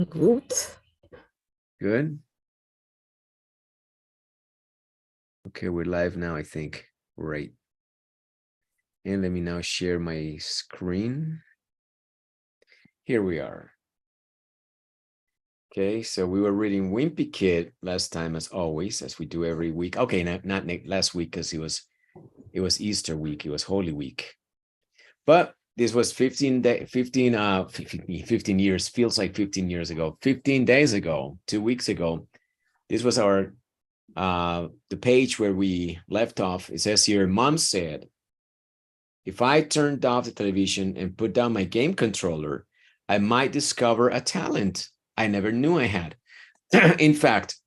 Good. Good. Okay, we're live now, I think. Great. And let me now share my screen. Here we are. Okay, so we were reading Wimpy Kid last time, as always, as we do every week. Okay, not last week because it was Easter week, it was Holy Week. But this was 15 years, feels like 15 years ago, 15 days ago, 2 weeks ago. This was our the page where we left off. It says here, Mom said, if I turned off the television and put down my game controller, I might discover a talent I never knew I had. In fact,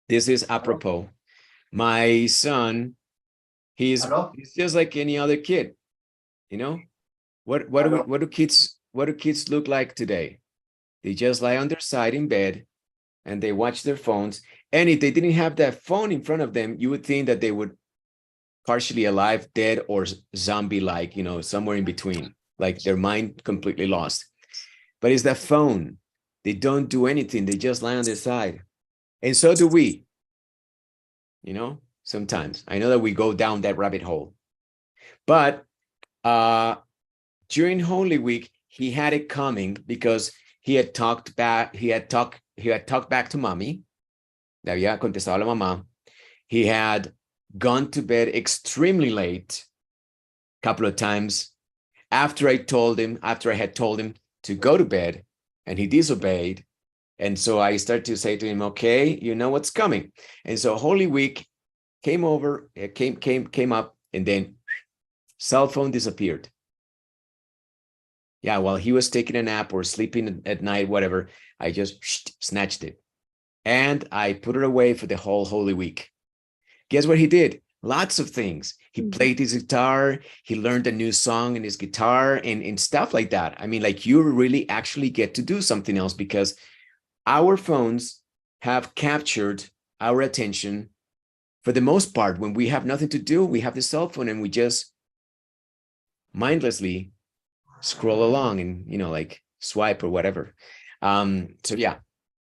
this is apropos. My son, he's just like any other kid. You know, what do kids look like today? They just lie on their side in bed and they watch their phones. And if they didn't have that phone in front of them, you would think that they would partially alive, dead, or zombie-like, you know, somewhere in between, like their mind completely lost. But it's that phone. They don't do anything. They just lie on their side. And so do we, you know, sometimes. I know that we go down that rabbit hole. But during Holy Week, he had it coming because he had talked back to mommy. Le había contestado a la mamá. He had gone to bed extremely late a couple of times after I had told him to go to bed, and he disobeyed. And so I started to say to him, okay, you know what's coming. And so Holy Week came up, and then cell phone disappeared. Yeah, while he was taking a nap or sleeping at night, whatever, I just snatched it. And I put it away for the whole Holy Week. Guess what he did? Lots of things. He played his guitar. He learned a new song in his guitar and stuff like that. I mean, like, you really actually get to do something else because our phones have captured our attention for the most part. When we have nothing to do, we have the cell phone and we just mindlessly scroll along and, you know, like swipe or whatever. So yeah,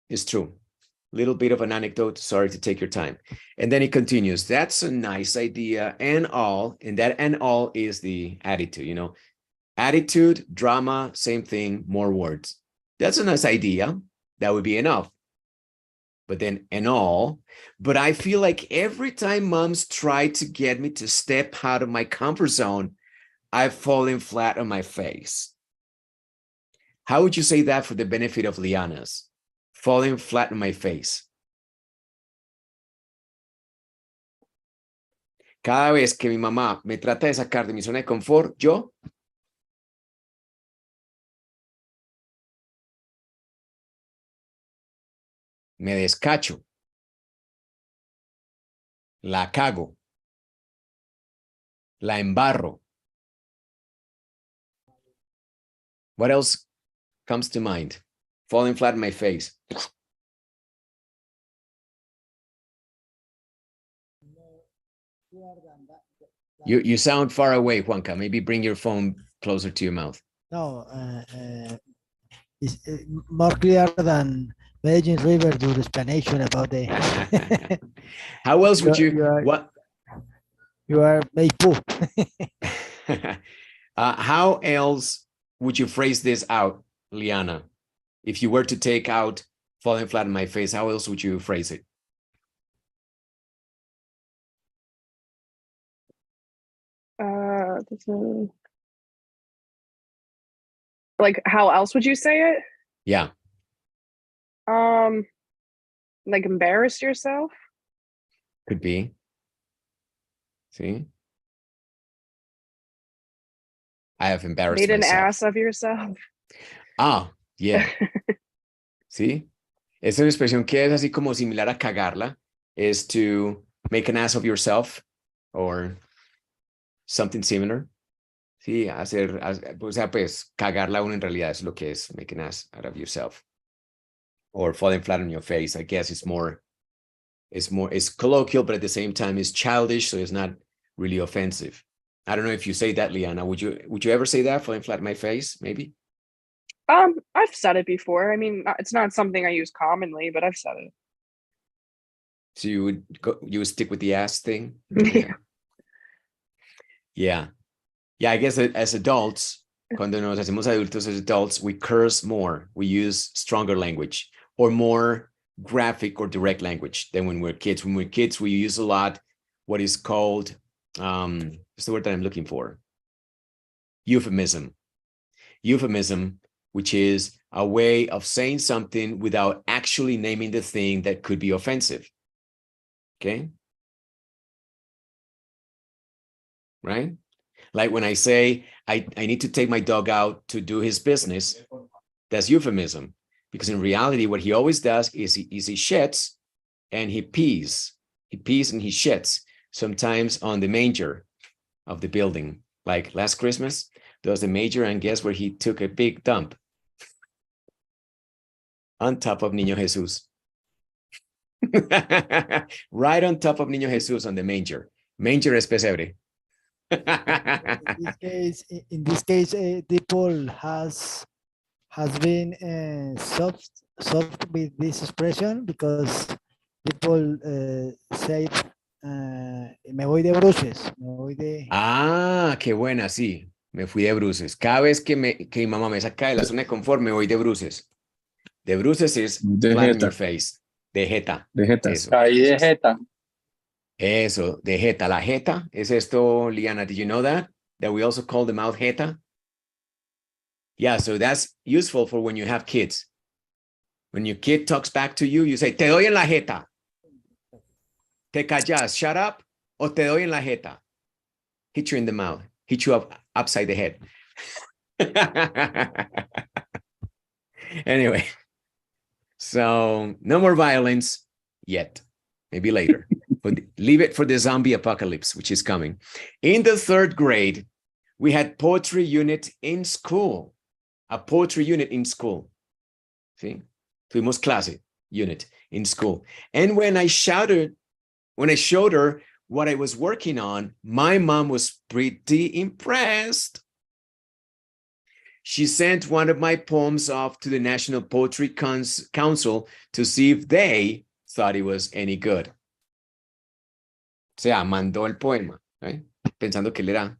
it's true. Little bit of an anecdote. Sorry to take your time. And then it continues. That's a nice idea and all. And that and all is the attitude, you know, attitude, drama, same thing, more words. That's a nice idea. That would be enough. But then and all. But I feel like every time moms try to get me to step out of my comfort zone, I've fallen flat on my face. How would you say that for the benefit of Liana's? Falling flat on my face. Cada vez que mi mamá me trata de sacar de mi zona de confort, yo me descacho, la cago, la embarro. What else comes to mind? Falling flat on my face. You sound far away, Juanca. Maybe bring your phone closer to your mouth. No, it's more clear than Medellín River, your explanation about the. How else would you? What? You are made poo. How else would you phrase this out, Liana? If you were to take out falling flat on my face, how else would you phrase it? Like, how else would you say it? Yeah. Like, embarrass yourself? Could be. See? I have embarrassed Made an myself. ass of yourself. Ah, yeah. ¿Sí? Esta es una expresión que es así como similar a cagarla, is to make an ass of yourself or something similar. Sí, o sea, pues cagarla uno en realidad es lo que es make an ass out of yourself. Or falling flat on your face. I guess it's colloquial, but at the same time it's childish, so it's not really offensive. I don't know if you say that, Liana. Would you ever say that, falling flat on my face, maybe? I've said it before. I mean, it's not something I use commonly, but I've said it. So you would stick with the ass thing? Yeah. Yeah. Yeah, I guess as adults, cuando nos hacemos adultos as adults, we curse more. We use stronger language or more graphic or direct language than when we're kids. When we're kids, we use a lot what is called, what's the word that I'm looking for? Euphemism. Euphemism, which is a way of saying something without actually naming the thing that could be offensive. Okay? Right? Like when I say, I need to take my dog out to do his business, that's euphemism. Because in reality, what he always does is he shits and he pees. He pees and he shits, sometimes on the manger of the building. Like last Christmas, there was the manger, and guess where he took a big dump? On top of Niño Jesús. Right on top of Niño Jesús on the manger. Manger es pesebre. In this case, people has been soft with this expression because people say me voy de bruces, me voy de. Ah, qué buena, sí. Me fui de bruces. Cada vez que mi mamá me saca de la zona de confort, me voy de bruces. De bruces is De flat on jeta. your face. De jeta. De jeta. Eso. Caí de jeta. Eso, de jeta. La jeta es esto, Liana. Did you know that? That we also call the mouth jeta? Yeah, so that's useful for when you have kids. When your kid talks back to you, you say, te doy en la jeta. Te callas, shut up, o te doy en la jeta. Hit you in the mouth. Hit you upside the head. Anyway, so no more violence yet. Maybe later. But leave it for the zombie apocalypse, which is coming. In the 3rd grade, we had poetry unit in school. A poetry unit in school. See? Tuvimos clase unit in school. And when I showed her what I was working on, my mom was pretty impressed. She sent one of my poems off to the National Poetry Council to see if they thought it was any good. O sea, mandó el poema, ¿eh? Pensando que él era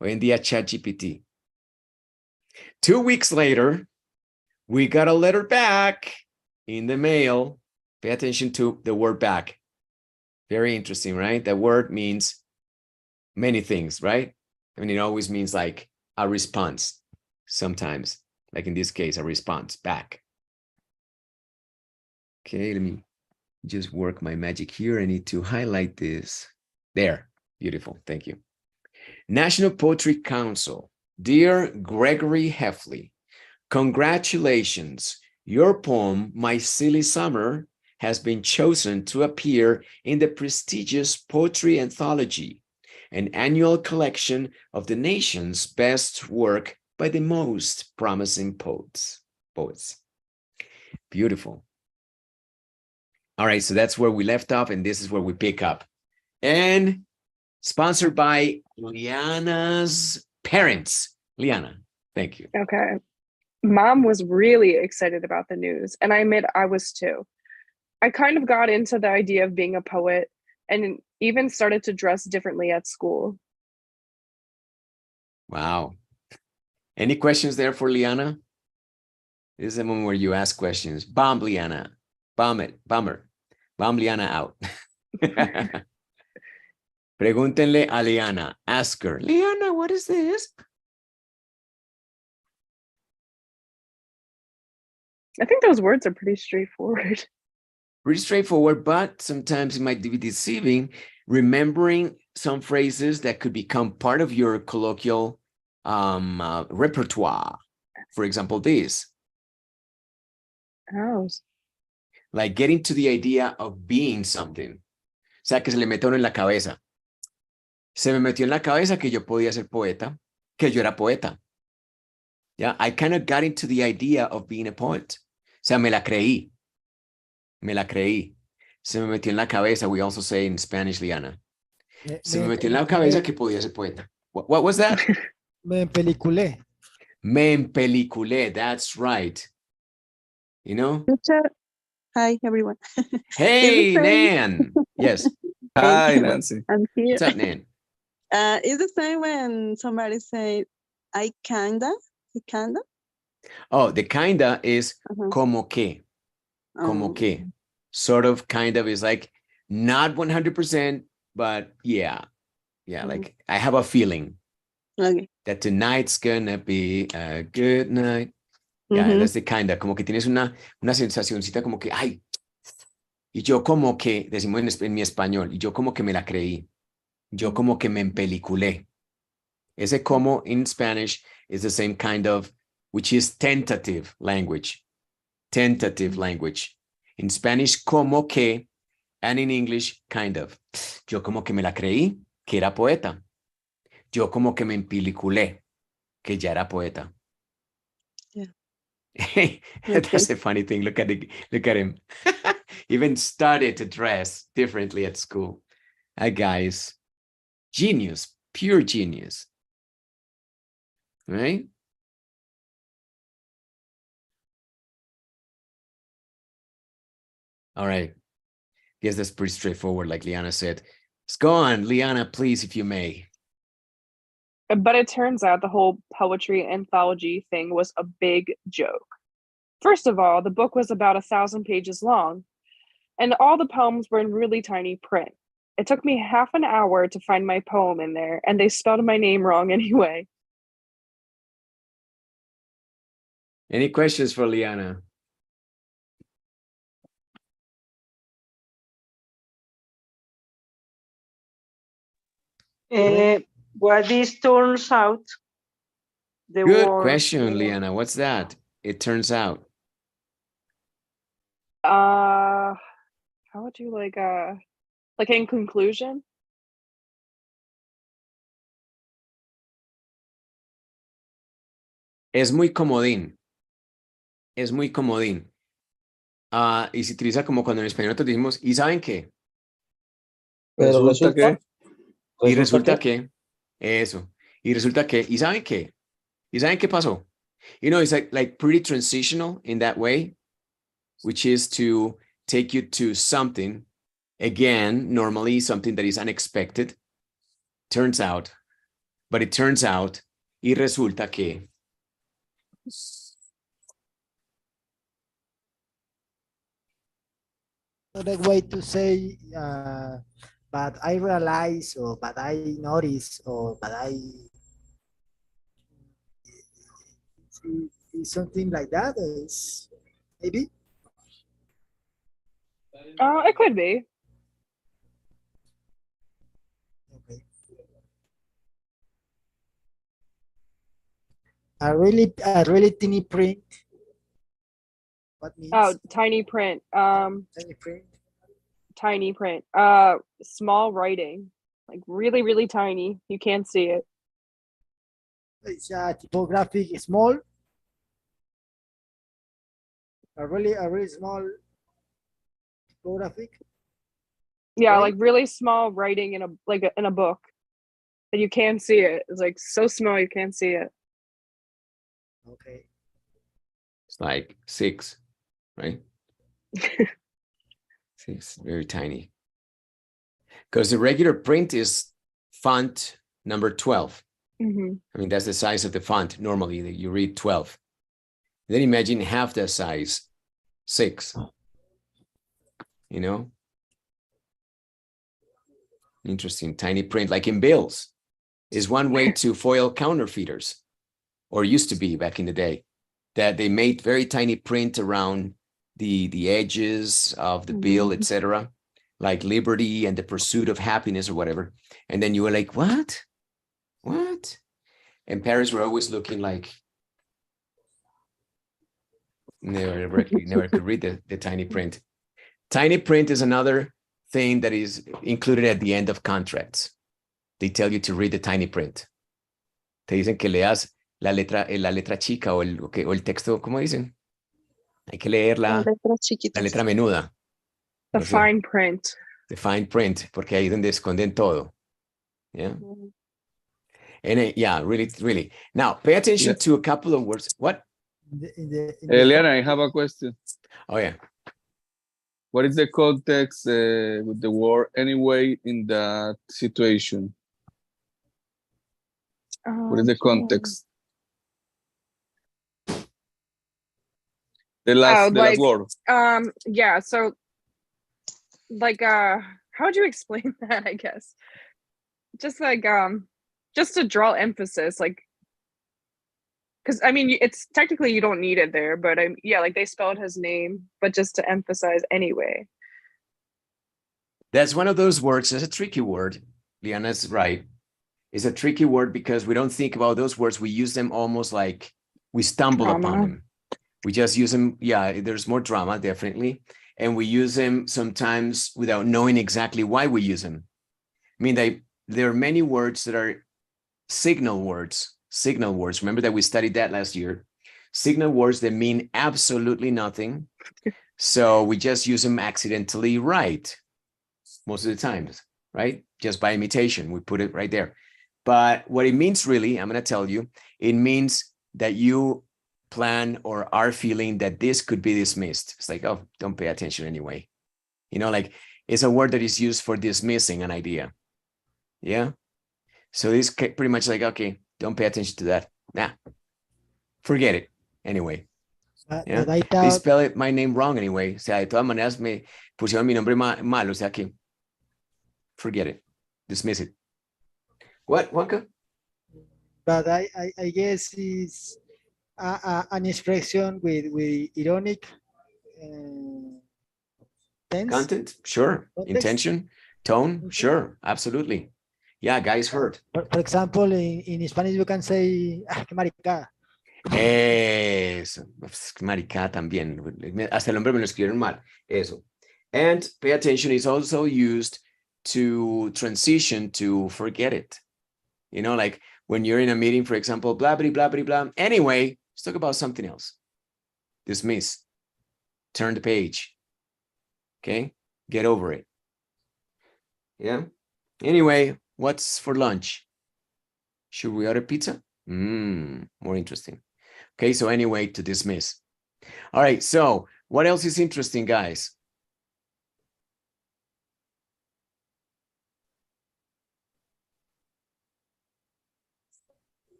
hoy en día ChatGPT. 2 weeks later, we got a letter back in the mail. Pay attention to the word back. Very interesting, right? That word means many things, right? I mean, it always means like a response. Sometimes, like in this case, a response back. Okay, let me just work my magic here. I need to highlight this. There, beautiful, thank you. National Poetry Council. Dear Gregory Heffley, congratulations. Your poem, My Silly Summer, has been chosen to appear in the prestigious Poetry Anthology, an annual collection of the nation's best work by the most promising poets. Beautiful. All right, so that's where we left off, and this is where we pick up. And sponsored by Liana's parents. Liana, thank you. Okay. Mom was really excited about the news, and I admit I was too. I kind of got into the idea of being a poet and even started to dress differently at school. Wow. Any questions there for Liana? This is the moment where you ask questions. Bomb Liana. Bomb it. Bomber. Bomb Liana out. Pregúntenle a Liana. Ask her. Liana, what is this? I think those words are pretty straightforward. Pretty straightforward, but sometimes it might be deceiving. Remembering some phrases that could become part of your colloquial repertoire. For example, this. Oh. Like getting to the idea of being something. O sea, que se le meta uno en la cabeza. Se me metió en la cabeza que yo podía ser poeta, que yo era poeta. Yeah, I kind of got into the idea of being a poet. O sea, me la creí. Me la creí. Se me metió en la cabeza, we also say in Spanish, Liana. Se me metió en la cabeza que podía ser poeta. What was that? Me peliculé. Me empeliculé, that's right. You know? Teacher, hi everyone. Hey, Is the same? Nan. Yes. Thank Hi, you. Nancy. I'm here. What's up, Nan? It's the same when somebody say, I kinda. Oh, the kinda is Uh-huh. como que. Como que. Sort of, kind of is like not 100%, but yeah. Yeah, like I have a feeling Okay. that tonight's gonna be a good night. Yeah, that's the kinda. Como que tienes una sensacioncita como que, ay. Y yo como que, decimos en mi español, y yo como que me la creí. Yo como que me empeliculé. Ese como in Spanish is the same kind of, which is tentative language. Tentative language. In Spanish, como que, and in English, kind of. Yo como que me la creí que era poeta. Yo como que me empeliculé que ya era poeta. Yeah. That's a funny thing. Look at him. Even started to dress differently at school. Guys, genius, pure genius. Right? All right. Guess that's pretty straightforward, like Liana said. Let's go on, Liana, please, if you may. But it turns out the whole poetry anthology thing was a big joke. First of all, the book was about 1,000 pages long, and all the poems were in really tiny print. It took me half an hour to find my poem in there, and they spelled my name wrong anyway. Any questions for Liana? What this turns out, the Good word, question, Liana. What's that? It turns out. How would you like in conclusion? Es muy comodín. Es muy comodín. Y se utiliza como cuando en español nosotros decimos, ¿y saben qué? Pero resulta que. Y resulta que, eso. Y resulta que, ¿y saben qué? ¿Y saben qué pasó? You know, it's like pretty transitional in that way, which is to take you to something, again, normally something that is unexpected, turns out, but it turns out, y resulta que. Another way to say, but I realize, or but I notice, or but I is something like that. Is maybe. It could be. Okay. A really tiny print. What means? Oh, tiny print. Tiny print. Tiny print. Small writing, like really, really tiny. You can't see it. It's typographic small. A really small typographic. Yeah, Right? like really small writing in a book, and you can't see it. It's like so small you can't see it. Okay. It's like 6, right? 6, very tiny. Because the regular print is font number 12. Mm-hmm. I mean, that's the size of the font. Normally, you read 12. Then imagine half the size, 6. You know? Interesting. Tiny print, like in bills, is one way to foil counterfeiters, or used to be back in the day, that they made very tiny print around the edges of the bill, etc., like liberty and the pursuit of happiness or whatever. And then you were like, what? What? And parents were always looking like never could read the tiny print. Tiny print is another thing that is included at the end of contracts. They tell you to read the tiny print. Te dicen que leas la letra chica o el texto, ¿cómo dicen? Hay que leer la letra menuda. The fine print. The fine print, porque ahí es donde esconden todo. Yeah. And yeah, really. Now, pay attention to a couple of words. What? Eliana, I have a question. Oh, yeah. What is the context with the word anyway in that situation? What is the context? The last word. Yeah, so like how would you explain that, I guess? Just like just to draw emphasis, like, because I mean it's technically you don't need it there, but yeah, like they spelled his name, but just to emphasize anyway. That's one of those words. It's a tricky word. Liana's right. It's a tricky word because we don't think about those words. We use them almost like we stumble upon them. We just use them. Yeah, there's more drama, definitely. And we use them sometimes without knowing exactly why we use them. I mean, there are many words that are signal words. Signal words. Remember that we studied that last year. Signal words that mean absolutely nothing. So we just use them accidentally right most of the times, right? Just by imitation, we put it right there. But what it means really, I'm going to tell you, it means that you plan or are feeling that this could be dismissed. It's like, oh, don't pay attention anyway. You know, like it's a word that is used for dismissing an idea. Yeah. So this pretty much like, okay, don't pay attention to that. Nah, forget it. Anyway. Yeah. They spell my name wrong anyway. O sea, de todas maneras me pusieron mi nombre mal. O sea que forget it. Dismiss it. What, Juanca? But I guess it's an expression with ironic tense. Content, sure. Context. Intention, tone, sure, absolutely. Yeah, guys heard. For example, in Spanish you can say, ah, qué maricada. Eso, maricada también. Hasta el nombre me lo escribieron mal. Eso. And pay attention is also used to transition to forget it. You know, like when you're in a meeting, for example, blah, blah, blah, blah, blah. Anyway, let's talk about something else. Dismiss. Turn the page. Okay? Get over it. Yeah? Anyway, what's for lunch? Should we order pizza? More interesting. Okay, so anyway, to dismiss. All right, so what else is interesting, guys?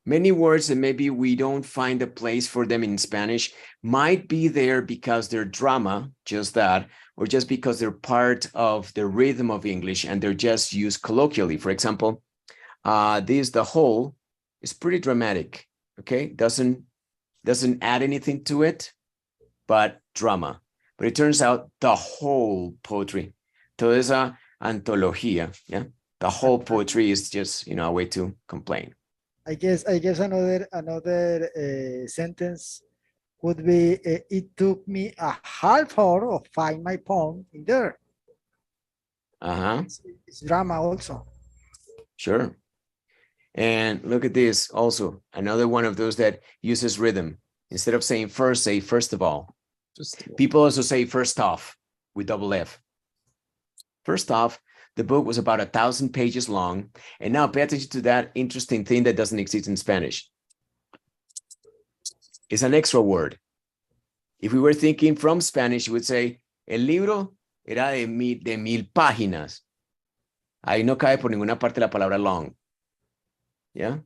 Many words that maybe we don't find a place for them in Spanish might be there because they're drama, just that, or just because they're part of the rhythm of English and they're just used colloquially. For example, the whole is pretty dramatic, okay? Doesn't add anything to it, but drama. But it turns out the whole poetry, toda esa antología, yeah? The whole poetry is just, a way to complain. I guess another sentence would be, it took me a half hour to find my poem in there. It's drama also. Sure. And look at this also, another one of those that uses rhythm. Instead of saying first, say first of all. People also say first off with double F. First off, the book was about 1,000 pages long. And now pay attention to that interesting thing that doesn't exist in Spanish. It's an extra word. If we were thinking from Spanish, you would say, el libro era de 1000 páginas. Ahí no cabe por ninguna parte la palabra long. Yeah?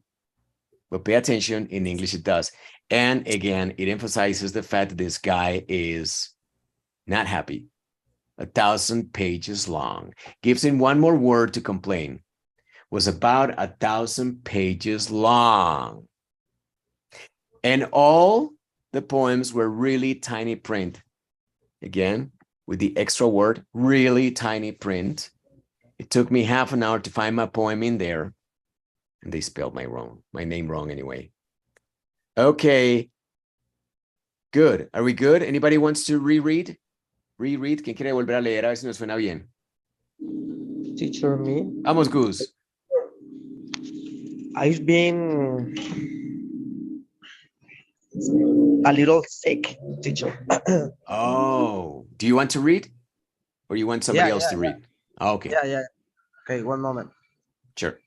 But pay attention, in English it does. And again, it emphasizes the fact that this guy is not happy. 1,000 pages long. Gives him one more word to complain. Was about 1,000 pages long. And all the poems were really tiny print. Again, with the extra word, really tiny print. It took me half an hour to find my poem in there. And they spelled my name wrong anyway. Okay. Good. Are we good? Anybody wants to reread? Reread. ¿Quién quiere volver a leer? A ver si nos suena bien. Teacher, me. Vamos, Gus. I've been a little sick, teacher. Oh, do you want to read? Or you want somebody else to read? Oh, okay. Yeah. Okay, one moment. Sure.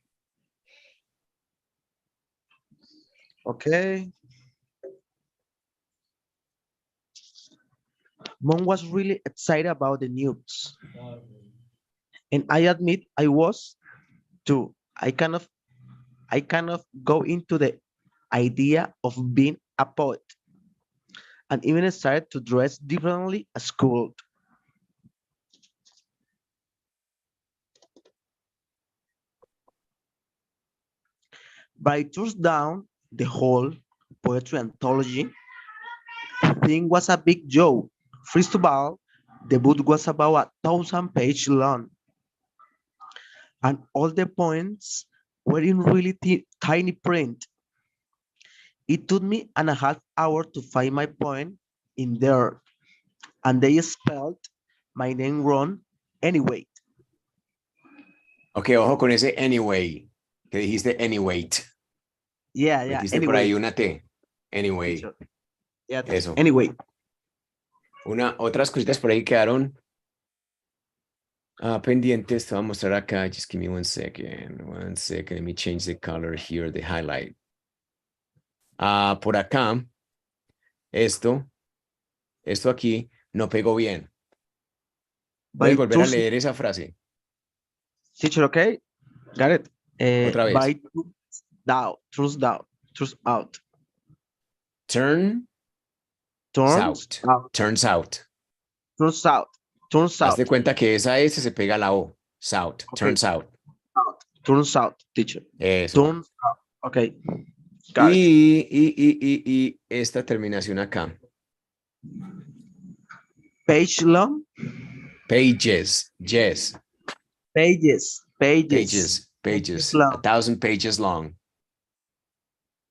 Okay. Mom was really excited about the news. And I admit I was too. I kind of go into the idea of being a poet and even started to dress differently at school. But I turned down the whole poetry anthology thing was a big joke. First of all, the book was about 1,000 pages long, and all the points were in really tiny print. It took me and a half hour to find my point in there, and they spelled my name wrong anyway. Ok, ojo con ese anyway, que dijiste anyway. Yeah, yeah. Metiste por ahí Anyway, una T. Anyway, yeah. eso. Anyway, Otras cositas por ahí quedaron pendientes. Te voy a mostrar acá. Just give me 1 second. 1 second. Let me change the color here, the highlight. Por acá, esto aquí no pegó bien. ¿Puedes volver a leer esa frase? teacher, okay? Got it. Otra vez. By turns out. Turns out. Turns out. Haz de cuenta que esa S se pega a la O. South. Okay. Turns out. Teacher. Eso. Turns out. Okay. Got it. Y esta terminación acá. Page long. Pages. Yes. Pages. 1,000 pages long.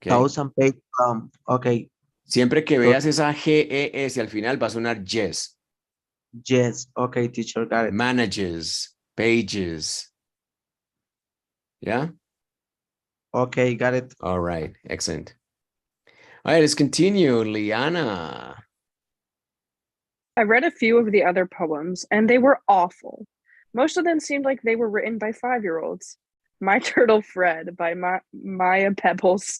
Okay. 1,000 pages long. Okay. Siempre que veas esa GES al final va a sonar yes. Yes. Okay, teacher. Got it. Manages. Pages. Yeah? Okay, got it. All right. Excellent. All right, let's continue. Liana. I read a few of the other poems, and they were awful. Most of them seemed like they were written by 5-year-olds. My Turtle Fred by Maya Pebbles.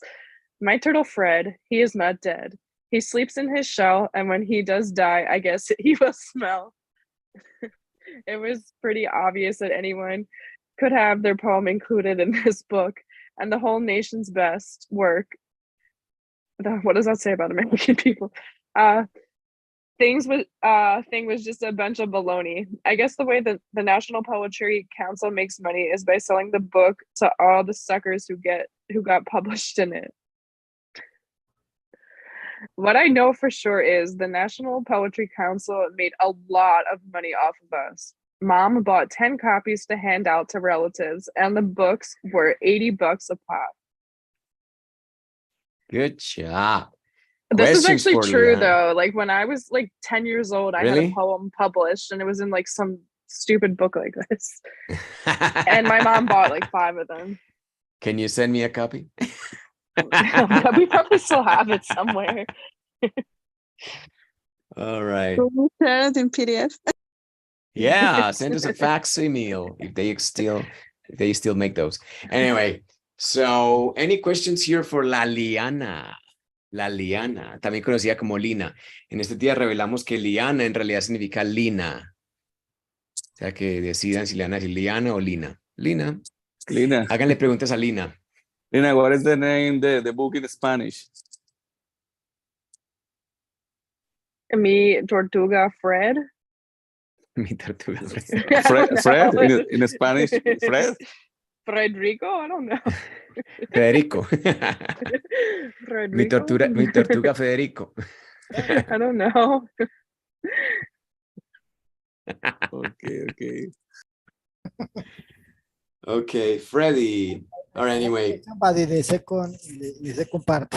My turtle Fred, he is not dead. He sleeps in his shell, and when he does die, I guess he will smell. It was pretty obvious that anyone could have their poem included in this book, and the whole nation's best work. What does that say about American people? Thing was just a bunch of baloney. I guess the way that the National Poetry Council makes money is by selling the book to all the suckers who got published in it. What I know for sure is the National Poetry Council made a lot of money off of us. Mom bought 10 copies to hand out to relatives, and the books were $80 a pop. Good job. This is Questions actually for true, Liana. though. Like when I was like 10 years old, I had Really? a poem published, and it was in like some stupid book like this. And my mom bought like 5 of them. Can you send me a copy? We probably still have it somewhere. All right. Can we share it in PDF? Yeah, send us a facsimile if they still make those. Anyway, so any questions here for La Liana? La Liana, también conocida como Lina. En este día revelamos que Liana en realidad significa Lina. O sea que decidan si le van a decir Liana o Lina. Lina. Lina. Háganle preguntas a Lina. Lina, what is the name the book in Spanish? Mi Tortuga Fred. Mi tortuga. Fred in Spanish, Fred? Frederico? I don't know. Federico. Mi Frederico? tortuga Federico. I don't know. Okay. Okay, Freddy. All right, anyway. Somebody the second part.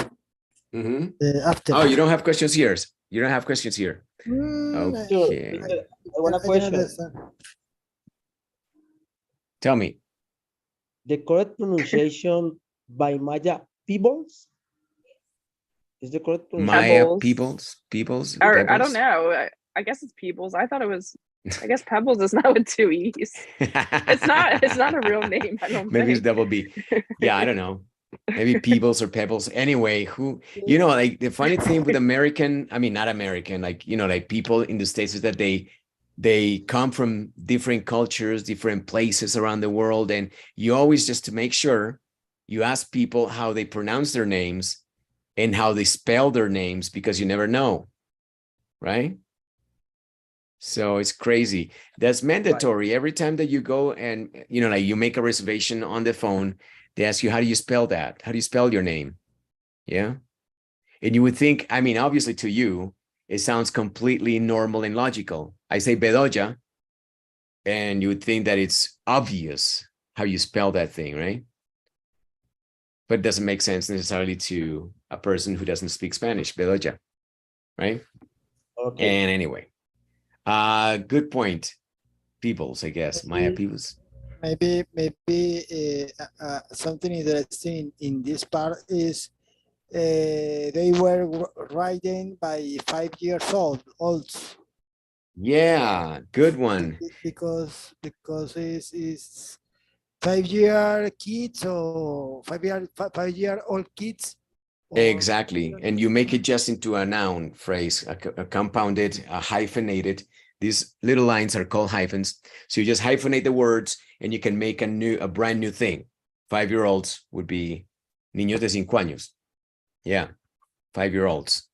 After. Oh, you don't have questions here. You don't have questions here. Okay. One question. Tell me. The correct pronunciation by Maya Peebles? Is the correct pronunciation? Maya Pebbles. Peebles? I don't Pebbles? know. I guess it's Peebles. I thought it was I guess Pebbles is not with two E's. It's not a real name, I don't Maybe it's think. double B. Yeah, I don't know. Maybe Peebles or Pebbles. Anyway, like the funny thing with American, I mean, not American, like, like people in the States is that they come from different cultures, different places around the world. And you always, just to make sure, you ask people how they pronounce their names and how they spell their names, because you never know, right? So it's crazy. That's mandatory. Every time that you go and, like you make a reservation on the phone, they ask you, how do you spell that? How do you spell your name? Yeah. And you would think, I mean, obviously to you, it sounds completely normal and logical. I say Bedoya, and you would think that it's obvious how you spell that thing, right? But it doesn't make sense necessarily to a person who doesn't speak Spanish, Bedoya, right? Okay. And anyway, good point. Peoples, I guess. Maya Peoples. Maybe something interesting in this part is they were writing by 5 years old. Yeah, good one. Because it's 5 year kids or 5 year old kids. Or, Exactly. And you make it just into a noun phrase, a compounded, a hyphenated. These little lines are called hyphens. So you just hyphenate the words and you can make a brand new thing. 5-year-olds would be niños de 5 años. Yeah, 5-year-olds.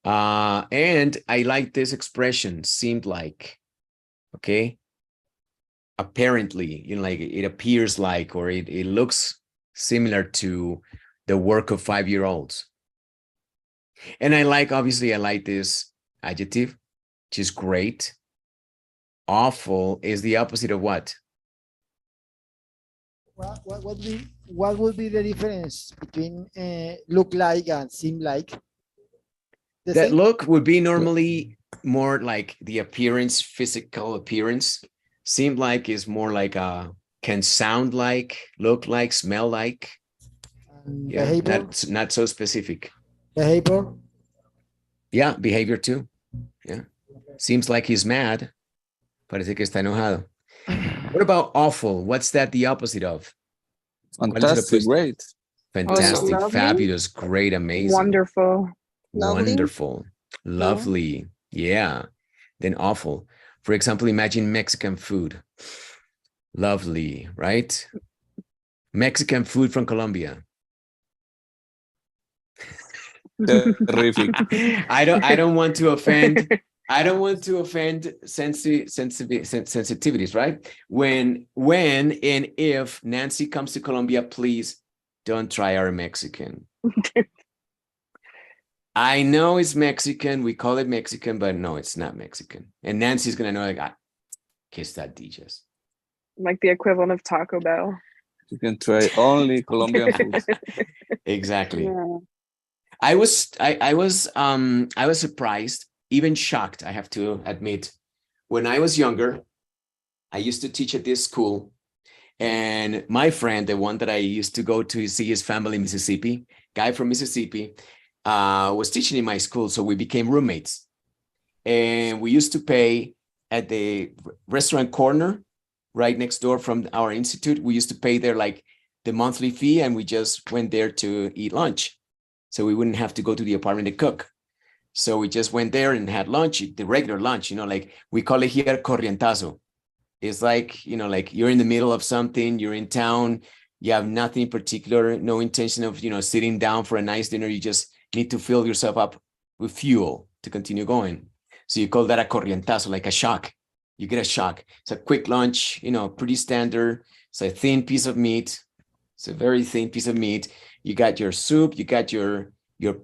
And I like this expression, seemed like, okay? Apparently, like it appears like, or it looks similar to the work of 5-year-olds. And obviously I like this adjective, which is great. Awful is the opposite of what? What would be the difference between look like and seem like? That look would be normally more like the appearance, physical appearance. Seem like is more like can sound like, look like, smell like. Yeah, behavior? not so specific. Behavior? Yeah, behavior too. Yeah. Seems like he's mad. Parece que está enojado. What about awful? What's that the opposite of? Fantastic, great. Fantastic, Lovely. fabulous, great, amazing. Wonderful. Lovely. Wonderful. Lovely. Yeah. Then awful. For example, imagine Mexican food. Lovely, right? Mexican food from Colombia. Terrific. I don't want to offend. I don't want to offend sensitivities, right? When and if Nancy comes to Colombia, please don't try our Mexican. I know it's Mexican. We call it Mexican, but no, it's not Mexican. And Nancy's gonna know, like, kiss that DJ. Like the equivalent of Taco Bell. You can try only Colombian food. Exactly. Yeah. I was surprised, even shocked, I have to admit. When I was younger, I used to teach at this school, and my friend, the one that I used to go to see his family in Mississippi, guy from Mississippi, was teaching in my school, so we became roommates. And we used to pay at the restaurant corner, right next door from our institute. We used to pay there like the monthly fee, and we just went there to eat lunch. So we wouldn't have to go to the apartment to cook. So we just went there and had lunch, the regular lunch, like we call it here corrientazo. It's like, like you're in the middle of something, you're in town, you have nothing particular, no intention of, sitting down for a nice dinner. You just need to fill yourself up with fuel to continue going. So you call that a corrientazo, like a shock. You get a shock. It's a quick lunch, pretty standard. It's a thin piece of meat. It's a very thin piece of meat. You got your soup, you got your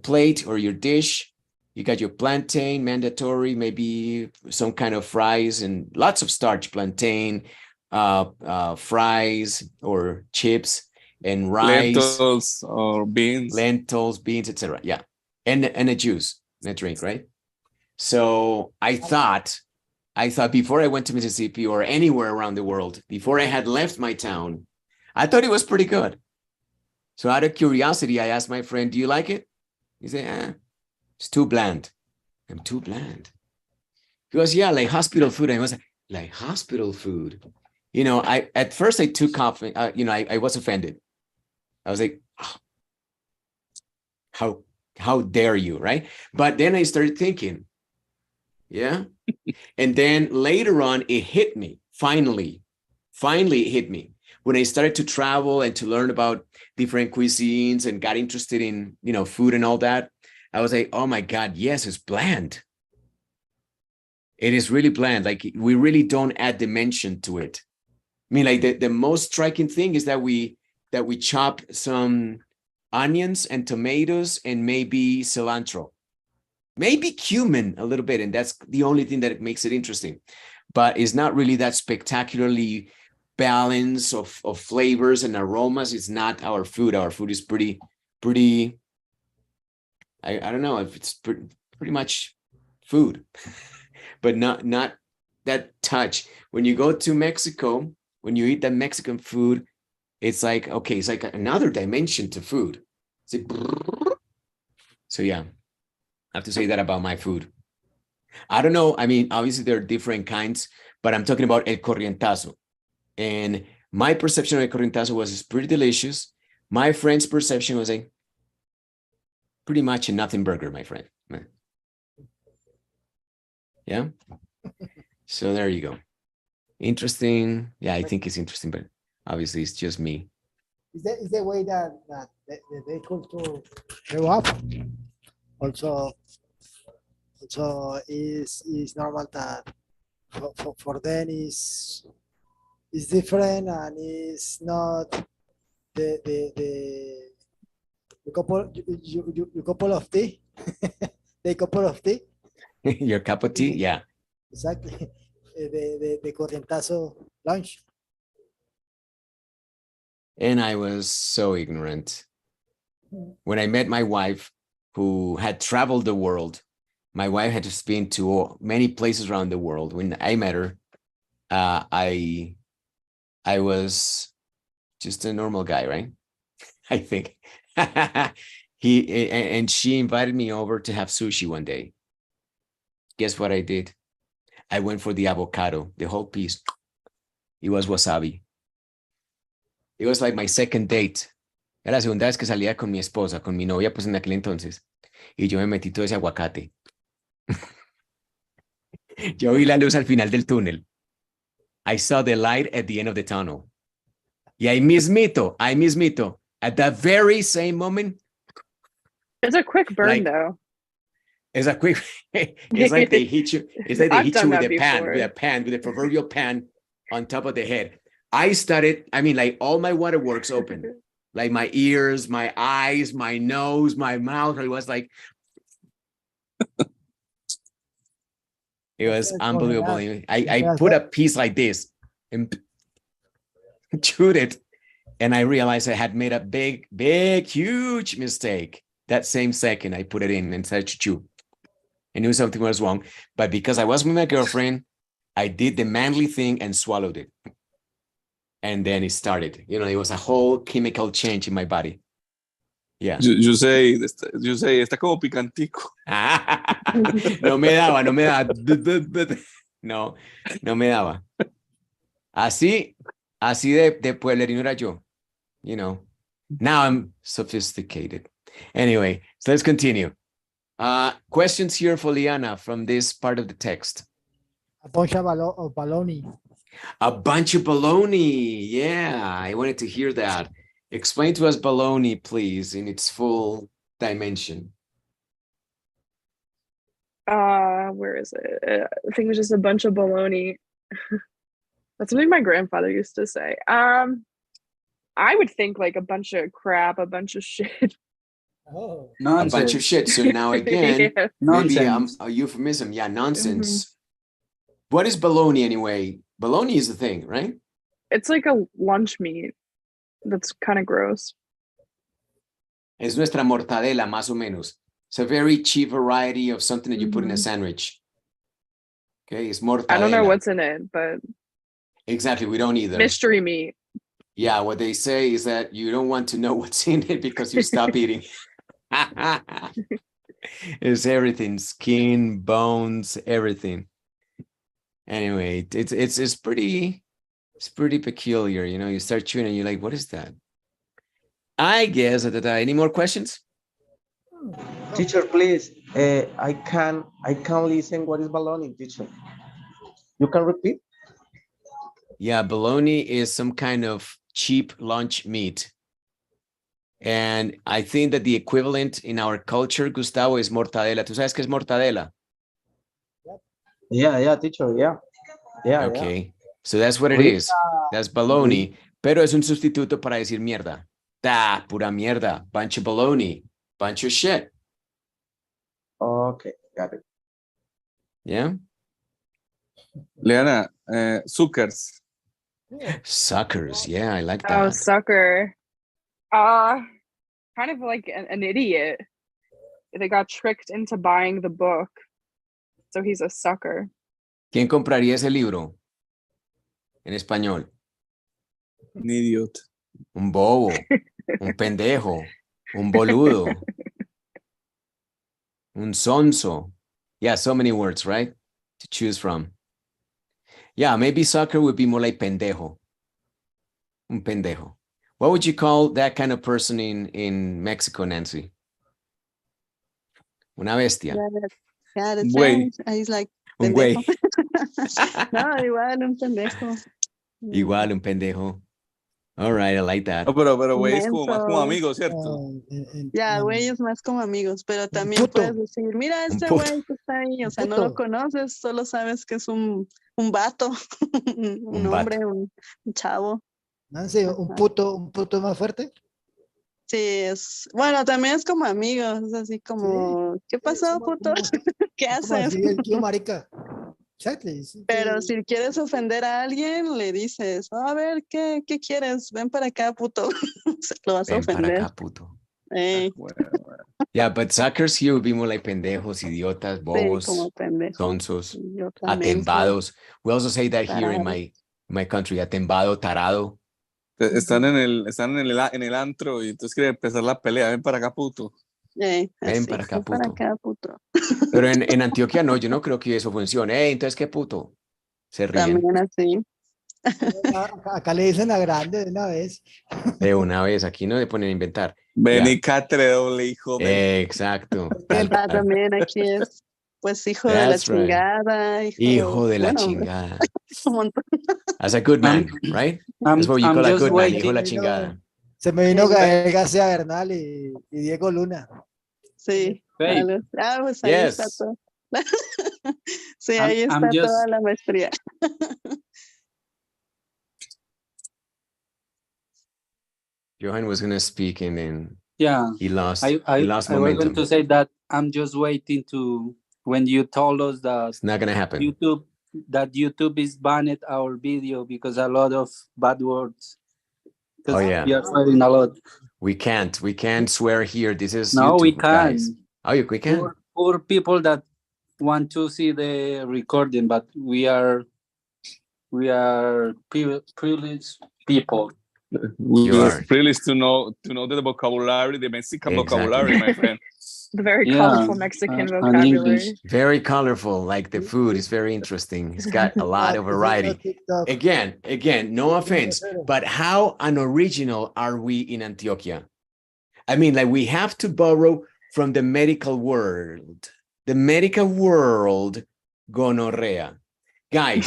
plate or your dish, you got your plantain, mandatory, maybe some kind of fries and lots of starch, plantain, fries or chips and rice. Lentils or beans. Lentils, beans, etc. Yeah. And a juice, and a drink, right? So I thought before I went to Mississippi or anywhere around the world, before I had left my town, I thought it was pretty good. So out of curiosity, I asked my friend, do you like it? He said, it's too bland. I'm too bland. He goes, yeah, like hospital food. And I was like hospital food. You know, at first I took off, you know, I was offended. I was like, oh, how dare you, right? But then I started thinking, yeah. And then later on, it hit me. Finally, it hit me when I started to travel and to learn about different cuisines and got interested in, you know, food and all that. I was like, oh my God, yes, it's bland. It is really bland. Like we really don't add dimension to it. I mean, like the most striking thing is that we chop some onions and tomatoes and maybe cilantro, maybe cumin a little bit. And that's the only thing that makes it interesting. But it's not really that spectacularly balance of flavors and aromas. It's not our food. Our food is pretty, I don't know if it's pretty much food, but not that touch. When you go to Mexico, when you eat that Mexican food, it's like, okay, it's like another dimension to food. It's like, so yeah, I have to say that about my food. I don't know. I mean, obviously there are different kinds, but I'm talking about el corrientazo. And my perception of el corrientazo was it's pretty delicious. My friend's perception was like pretty much a nothing burger, my friend. Yeah. So there you go. Interesting. Yeah, I think it's interesting, but obviously it's just me. Is the way that they culture grow up. Also is normal that for them is different and is not the couple you couple of tea the couple of tea. Your cup of tea? Yeah. Exactly. The corrientazo lunch. And I was so ignorant. When I met my wife, who had traveled the world, my wife had just been to many places around the world. When I met her, I was just a normal guy, right? I think. She invited me over to have sushi one day. Guess what I did? I went for the avocado, the whole piece. It was wasabi. It was like my second date. Era la segunda vez que salía con mi esposa, con mi novia, pues en aquel entonces. Y yo me metí todo ese aguacate. Yo vi la luz al final del túnel. I saw the light at the end of the tunnel. Y ahí mismito, at that very same moment. It's a quick burn, like, though. It's a quick, it's like they hit you, it's like they hit you with the proverbial pan on top of the head. I started, I mean, like all my waterworks open, like my ears, my eyes, my nose, my mouth. It was like, it was unbelievable. I put a piece like this and chewed it. And I realized I had made a big, huge mistake. That same second I put it in and started to chew. I knew something was wrong, but because I was with my girlfriend, I did the manly thing and swallowed it. And then it started, you know, it was a whole chemical change in my body. Yeah. You say, está como picantico. No me daba. No me daba. Así de pueblerino era yo, you know. Now I'm sophisticated. Anyway, so let's continue. Questions here for Liana from this part of the text. A bunch of baloney. A bunch of baloney. Yeah, I wanted to hear that. Explain to us baloney, please, in its full dimension. Where is it? I think it was just a bunch of baloney. That's something my grandfather used to say. I would think like a bunch of crap, a bunch of shit. Oh. Nonsense. A bunch of shit. So now again, Yeah. maybe a euphemism. Yeah, nonsense. Mm-hmm. What is baloney anyway? Baloney is the thing, right? It's like a lunch meat. That's kind of gross. Es nuestra mortadela, más o menos. It's a very cheap variety of something that you put in a sandwich. Okay, it's mortadela. I don't know what's in it, but exactly, we don't either. Mystery meat. Yeah, what they say is that you don't want to know what's in it because you stop eating. It's everything, skin, bones, everything. Anyway, it's pretty peculiar. You know, you start chewing and you're like, what is that? I guess at the time. Any more questions? Teacher, please. I can listen. What is baloney, teacher? You can repeat? Yeah, bologna is some kind of cheap lunch meat. And I think that the equivalent in our culture, Gustavo, is mortadela. ¿Tú sabes qué es mortadela? Yeah, teacher. Yeah. Okay. So that's what it is. That's baloney. Pero es un sustituto para decir mierda. Da, pura mierda. Bunch of baloney. Bunch of shit. Okay, got it. Yeah? Leana, suckers. Suckers. Yeah, I like Oh, that. sucker. Kind of like an idiot. They got tricked into buying the book. So he's a sucker. ¿Quién compraría ese libro? En español. An idiot. Un bobo. Un pendejo. Un boludo. Un sonso. Yeah, so many words, right? To choose from. Yeah, maybe sucker would be more like pendejo. Un pendejo. What would you call that kind of person in Mexico, Nancy? Una bestia. Yeah, the Güey. same. He's like, Un güey. no, igual, un pendejo. Igual, un pendejo. All right, I like that. No, pero güey es como más como Menso. amigo, ¿cierto? Ya, güey es más como amigos, pero también puto. puedes decir, mira Un este puto. güey que está ahí, o sea, no puto. lo conoces, solo sabes que es un vato, un Un hombre, vato. un chavo. Nancy, un puto más fuerte. Sí, bueno, también es como amigos, es así como, ¿qué pasó, puto? ¿Qué Como haces? así el tío marica. Exactly. Sí, Pero sí. si quieres ofender a alguien, le dices, a ver, ¿qué quieres? Ven para acá, puto. Lo vas a Ven para ofender. acá, puto. Bueno. Yeah, but suckers here would be more like pendejos, idiotas, Sí, bobos, como pendejo. sonsos, Yo también. atembados. We also say that here in Tarado. my country, atembado, tarado. Están en el antro y entonces quiere empezar la pelea. Ven para acá, puto. Ven Así, para acá, ven para puto. acá, puto. Pero en Antioquia no, yo no creo que eso funcione. Hey, entonces, ¿qué puto? Se ríen También así. Acá le dicen a grande de una vez. de una vez. Aquí no le ponen a inventar. Ven Yeah. y catre doble, hijo de... Exacto. Tal Ah, cual. también aquí es, pues, hijo de la That's right. chingada. Hijo de la bueno, chingada. un montón. As a good man, right? That's what you call a good man, hijo de la chingada. Se me vino Sí. Gael García Bernal y Diego Luna. Sí. Babe. Vale. Ah, pues ahí está Yes. todo. Sí, ahí I'm está just- toda la maestría. Johan was going to speak and then Yeah, he lost I momentum. was going to say that I'm just waiting to when you told us that It's not going to happen. YouTube is banned our video because a lot of bad words. 'Cause Oh, yeah. we are swearing a lot. We can't swear here. This is No, we YouTube, can. guys. Oh, we can. Poor people that want to see the recording, but we are privileged people. We You are are. privileged to know the vocabulary, the Mexican Exactly. vocabulary, my friend. The very Yeah, colorful Mexican and vocabulary. English. Very colorful. Like the food is very interesting. It's got a lot of variety. Again, no offense, but how unoriginal are we in Antioquia? I mean, like we have to borrow from the medical world. The medical world, gonorrhea. Guys,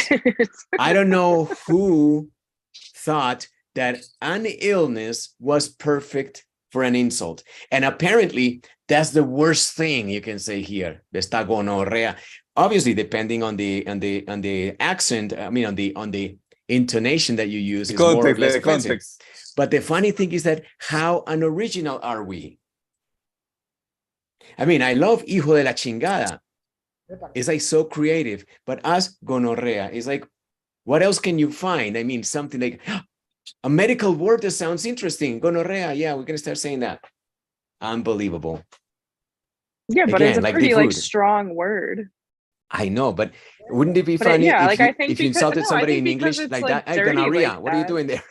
I don't know who thought that an illness was perfect for an insult. And apparently, that's the worst thing you can say here. Esta gonorrhea. Obviously, depending on the accent, I mean, on the intonation that you use, is more or less offensive. But the funny thing is that how unoriginal are we? I mean, I love hijo de la chingada. It's like so creative. But us, gonorrhea, is like, what else can you find? I mean, something like a medical word that sounds interesting. Gonorrhea, yeah, we're going to start saying that. Unbelievable. Yeah, but Again, it's a like the pretty food. strong word. I know, but wouldn't it be But funny yeah, if like you, I think if you because, insulted no, I somebody think in because English it's like like that? Hey, dirty gonorrhea, like what are you that. doing there?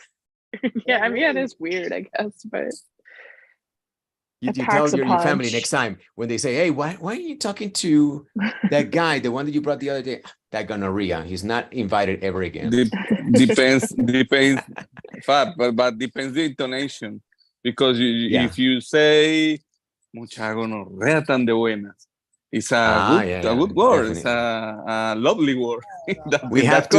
Yeah, I mean, it is weird, I guess, but You tell packs a your family punch. next time when they say, hey, why are you talking to that guy, the one that you brought the other day? That gonorrhea. He's not invited ever again. Depends, Fab, but depends the intonation. Because Yeah. if you say, mucha gonorrea tan de buenas, it's a good word. Definitely. It's a lovely word. We have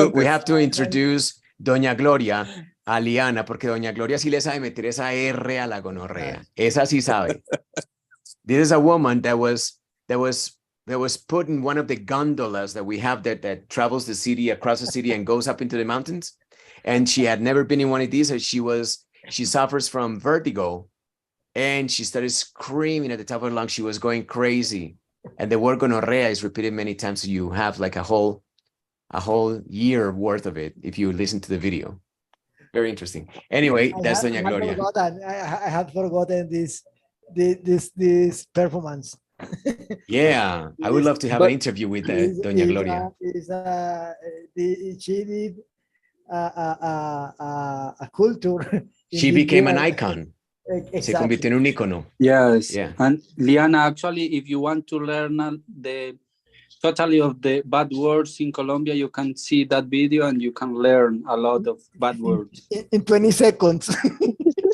to introduce Doña Gloria a Liana, porque Doña Gloria sí le sabe meter esa R a la gonorrea. Esa sí sabe. This is a woman that was put in one of the gondolas that we have that travels the city, across the city, and goes up into the mountains. And she had never been in one of these. So she suffers from vertigo, and she started screaming at the top of her lungs. She was going crazy. And the word gonorrhea is repeated many times. So you have like a whole year worth of it if you listen to the video. Very interesting. Anyway, that's Doña Gloria. I had forgotten this performance. Yeah, I would love to have an interview with Doña Gloria. She did a culture. She became an icon. Exactly. Se convirtió en un ícono. Yes. Yeah. And Liana, actually, if you want to learn the totally of the bad words in Colombia, you can see that video and you can learn a lot of bad words. In 20 seconds.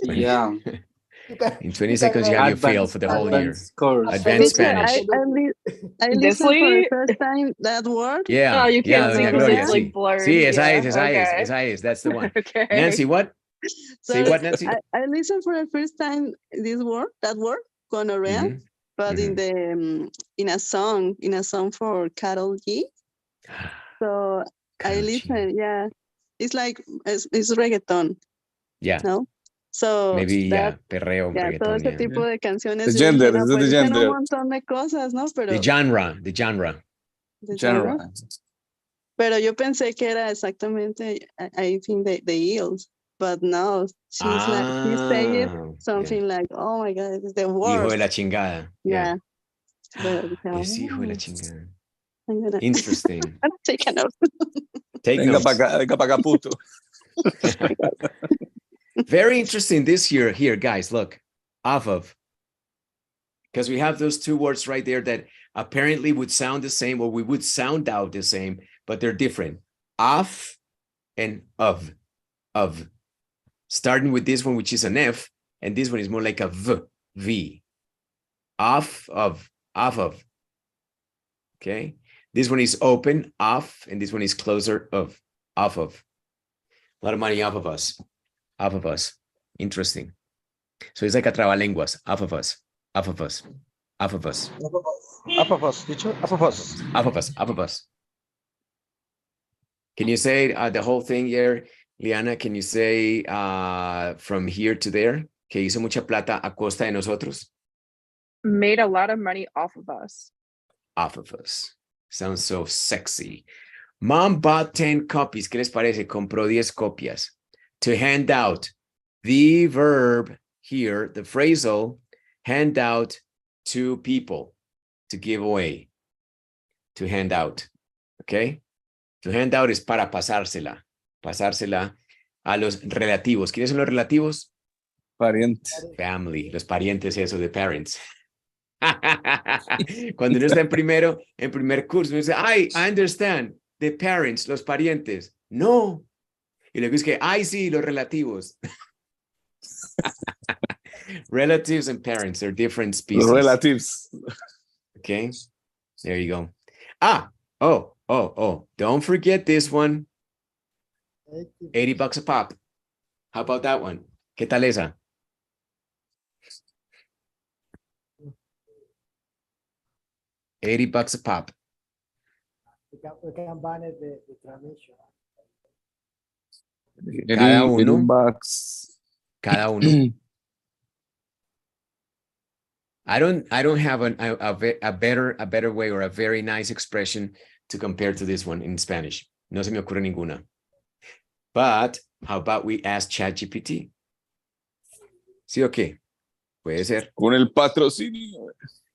Yeah. In 20 seconds, you have your fail for the whole year. Course. Advanced Spanish. I listened for the first time that word. Yeah. Oh, you can't see Doña because Gloria, it's like sí. blurred. Sí, esa Yeah, es. okay. Esa es. That's the one. Okay. Nancy, what? Say what, Nancy? I listened for the first time that word, gonorrhea, but in a song for Karol G. So I listen, yeah. It's like it's reggaeton. Yeah. No? So maybe that, perreo, reggaeton, todo ese tipo de canciones. The gender, dije, no, pues the dicen gender. un montón de cosas, ¿no? Pero the genre. genre. Pero yo pensé que era exactamente, I think the eels, but no, she's like, she say something like, oh my God, it's the worst. Hijo de la chingada. Yeah. Es hijo de la chingada. Interesting. Take a note. Take Venga notes. venga pa' acá, puto. Very interesting this year. Here, guys, look. Off of. Because we have those two words right there that apparently would sound the same, or we would sound out the same, but they're different. Off and of. Of. Starting with this one, which is an F, and this one is more like a V. Off of. Okay. This one is open, off, and this one is closer, of. Off of. A lot of money off of us. Off of us. Interesting. So it's like a trabalenguas. Off of us. Off of us. Off of us. Up of us, teacher. Up of us. Off of us. Off of us. Can you say the whole thing here, Liana? Can you say from here to there? Que hizo mucha plata a costa de nosotros. Made a lot of money off of us. Off of us. Sounds so sexy. Mom bought 10 copies. ¿Qué les parece? Compró 10 copias. To hand out. The verb here, the phrasal, hand out to people. To give away. To hand out. Okay? To hand out es para pasársela. Pasársela a los relativos. ¿Quiénes son los relativos? Parientes. Family. Los parientes, eso, de parents. Cuando uno está en primer curso, uno dice, I understand, the parents, los parientes. No. Y luego es que, sí, los relativos. Relatives and parents are different species. Los relatives. Okay, there you go. Don't forget this one. $80 a pop. How about that one? ¿Qué tal esa? $80 a pop. We can ban the transmission. Cada uno. Bucks. Cada uno. I don't have a better way or a very nice expression to compare to this one in Spanish. No se me ocurre ninguna. But how about we ask ChatGPT? ¿Sí o qué? Puede ser. Con el patrocinio.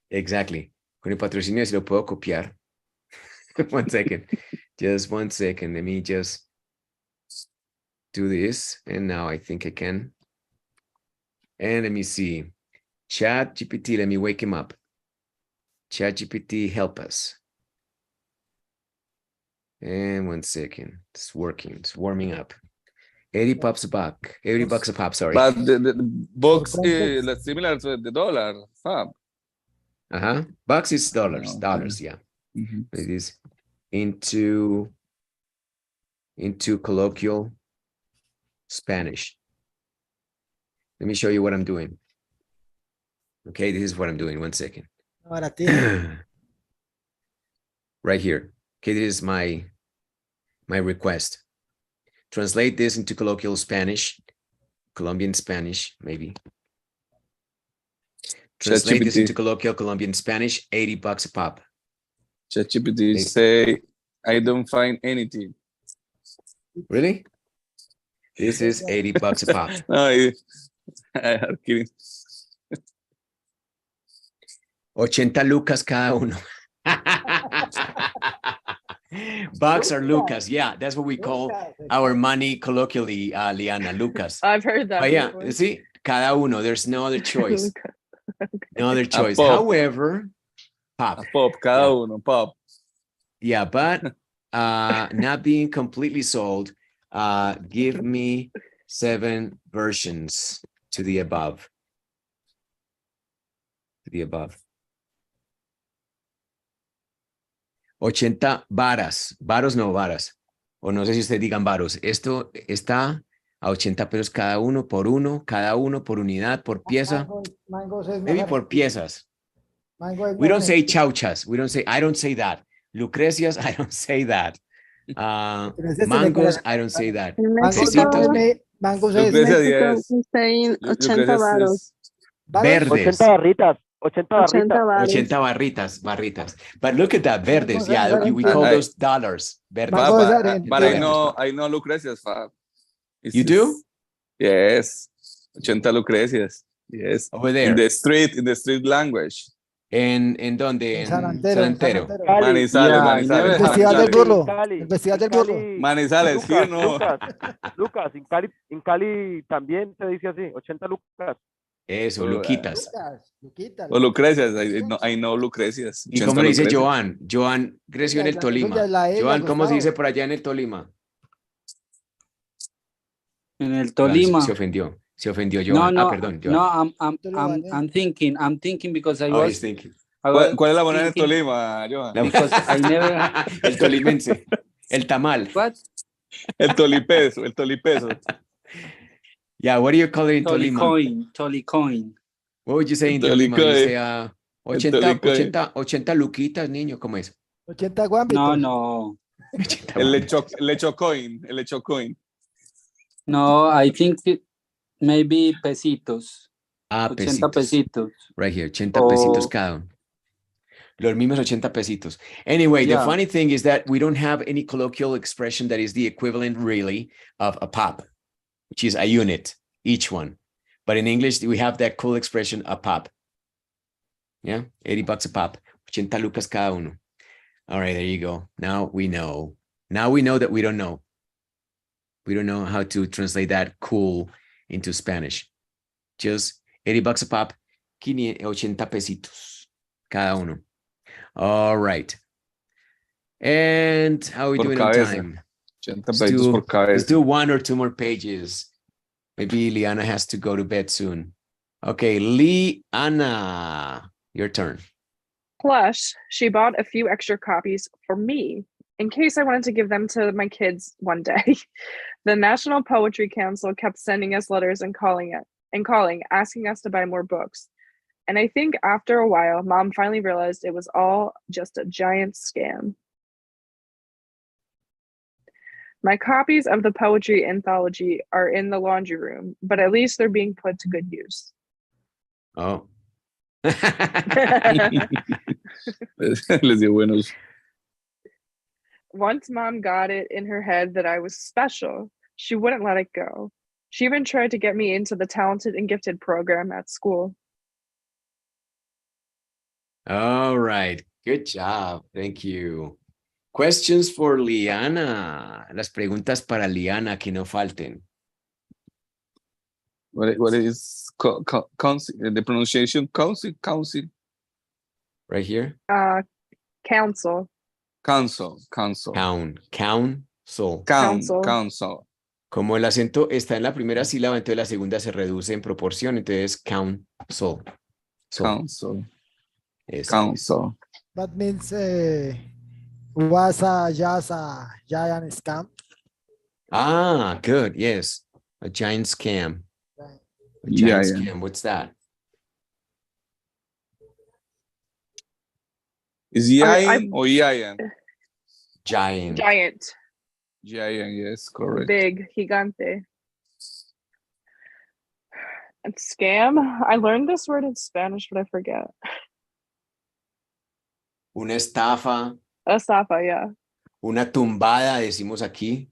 Exactly. Con el patrocinio si lo puedo copiar. One second. Just 1 second. Let me just do this. And now I think I can. And let me see. Chat GPT, let me wake him up. Chat GPT, help us. And 1 second, it's working, it's warming up. 80 bucks a pop, 80 bucks a pop, sorry. But the bucks is similar to the dollar, Fab. Bucks is dollars, Okay. dollars, yeah. Mm-hmm. It is into colloquial Spanish. Let me show you what I'm doing. Okay, this is what I'm doing. 1 second. Ahora ti. Right here. Okay, this is my request. Translate this into colloquial Spanish, Colombian Spanish, maybe. Translate this into colloquial Colombian Spanish, 80 bucks a pop. ChatGPT say, I don't find anything. Really? This is 80 bucks a pop. No, I'm kidding. 80 lucas cada uno. Bucks or lucas, yeah, that's what we call our money colloquially, Liana, lucas. I've heard that. But yeah, before. you see, cada uno, there's no other choice. No other choice. pop. However, pop. A pop, cada uno, pop. Yeah, but not being completely sold, give me 7 versions to the above. To the above. 80 varas, varos no varas, o no sé si ustedes digan varos. Esto está a 80 pesos cada uno, por unidad, por pieza, maybe por piezas. We don't say chauchas, I don't say that. Lucrecias, I don't say that. Mangos, I don't say that. In Mexico, Mangos in es Mexico we're saying 80 varos. Verdes. 80 barritas. 80 80 barritas. 80 varos. barritas. But look at that, verdes. Yeah, we call those dollars. Verdes. But I know Lucrecias, Fab. You do? Yes. 80 Lucrecias. Yes. Over there. In the street language. ¿En dónde? En San Antero. Manizales, Yeah, I Manizales. never El have festival del Cali. burro. Cali, El festival del en burro. Cali, Manizales, here no. Lucas, en Cali también se dice así, 80 lucas. Eso, Luquitas. Luquitas. O Lucrecias, I know Lucrecias. ¿Y 80 cómo le dice Lucrecias. Joan? Joan creció en el Tolima. Eso ya la Joan, ¿cómo se Gustavo. dice por allá en el Tolima? En el Joan Tolima. se ofendió. Se ofendió No, Joan. no, Perdón, Joan. no. I'm thinking because I Oh, was. he's thinking. I was ¿Cuál es la moneda de thinking Tolima, Johan? Because I never. El tolimense. El tamal. What? El tolipeso. Yeah, what do you call it in Tolima? Tolicoin. What would you say in El Tolima? You tolicoin. say 80 luquitas, niño, ¿cómo es? 80 guambitos. No. El lechocoin. No, I think maybe pesitos. 80 Pesitos. pesitos. Right here, 80 pesitos cada uno. Los mismos 80 pesitos. Anyway, the funny thing is that we don't have any colloquial expression that is the equivalent really of a pop, which is a unit, each one. But in English, we have that cool expression, a pop. Yeah, 80 bucks a pop, 80 lucas cada uno. All right, there you go. Now we know. Now we know that we don't know. We don't know how to translate that cool into Spanish. Just 80 bucks a pop, 80 pesitos cada uno. All right. And how are we doing on time? 80 pesitos por cabeza. Let's do 1 or 2 more pages. Maybe Liana has to go to bed soon. Okay, Liana, your turn. Plus, she bought a few extra copies for me in case I wanted to give them to my kids one day. The National Poetry Council kept sending us letters and calling, asking us to buy more books. And I think after a while, Mom finally realized it was all just a giant scam. My copies of the poetry anthology are in the laundry room, but at least they're being put to good use. Oh. Les dio buenos. Once Mom got it in her head that I was special, she wouldn't let it go. She even tried to get me into the talented and gifted program at school. All right. Good job. Thank you. Questions for Liana. Las preguntas para Liana que no falten. What is the pronunciation council. Right here. Council. Council. Council. Council. Como el acento está en la primera sílaba, entonces la segunda se reduce en proporción, entonces council. Council. Council. That means was just a giant scam. Ah, good. Yes. A giant scam. A giant Yeah. scam. What's that? Is giant or giant? Giant. Giant. Giant, yes, correct. Big. Gigante. And scam. I learned this word in Spanish, but I forget. Una estafa. Estafa, yeah. Una tumbada, decimos aquí.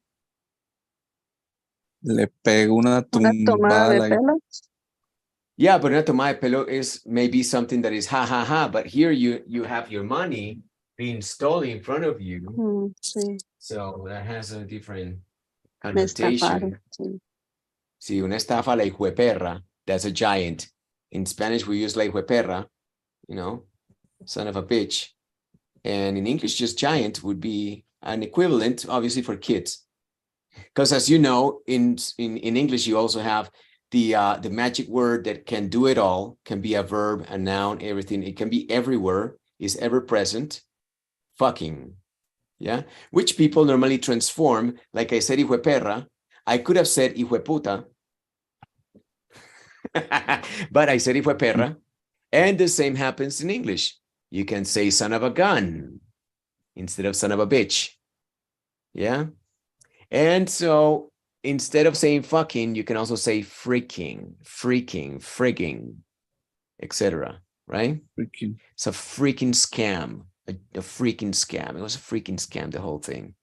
Le pego una Una tomada de tumbada. pelo. Yeah, but una tomada de pelo is maybe something that is ha ha ha, but here you have your money being stolen in front of you. Sí. So that has a different Me estafaron. connotation. Sí. Sí, una estafa, la hijueperra, that's a giant. In Spanish, we use la hijueperra, you know, son of a bitch. And in English, just giant would be an equivalent, obviously, for kids. Because as you know, in English, you also have the magic word that can do it all, can be a verb, a noun, everything. It can be everywhere, is ever present, fucking. Yeah, which people normally transform. Like I said, hijueperra. I could have said hijueputa, but I said hijueperra. And the same happens in English. You can say son of a gun instead of son of a bitch. Yeah. And so instead of saying fucking, you can also say freaking, etc. Right? Freaking. It's a freaking scam. A freaking scam. It was a freaking scam, the whole thing.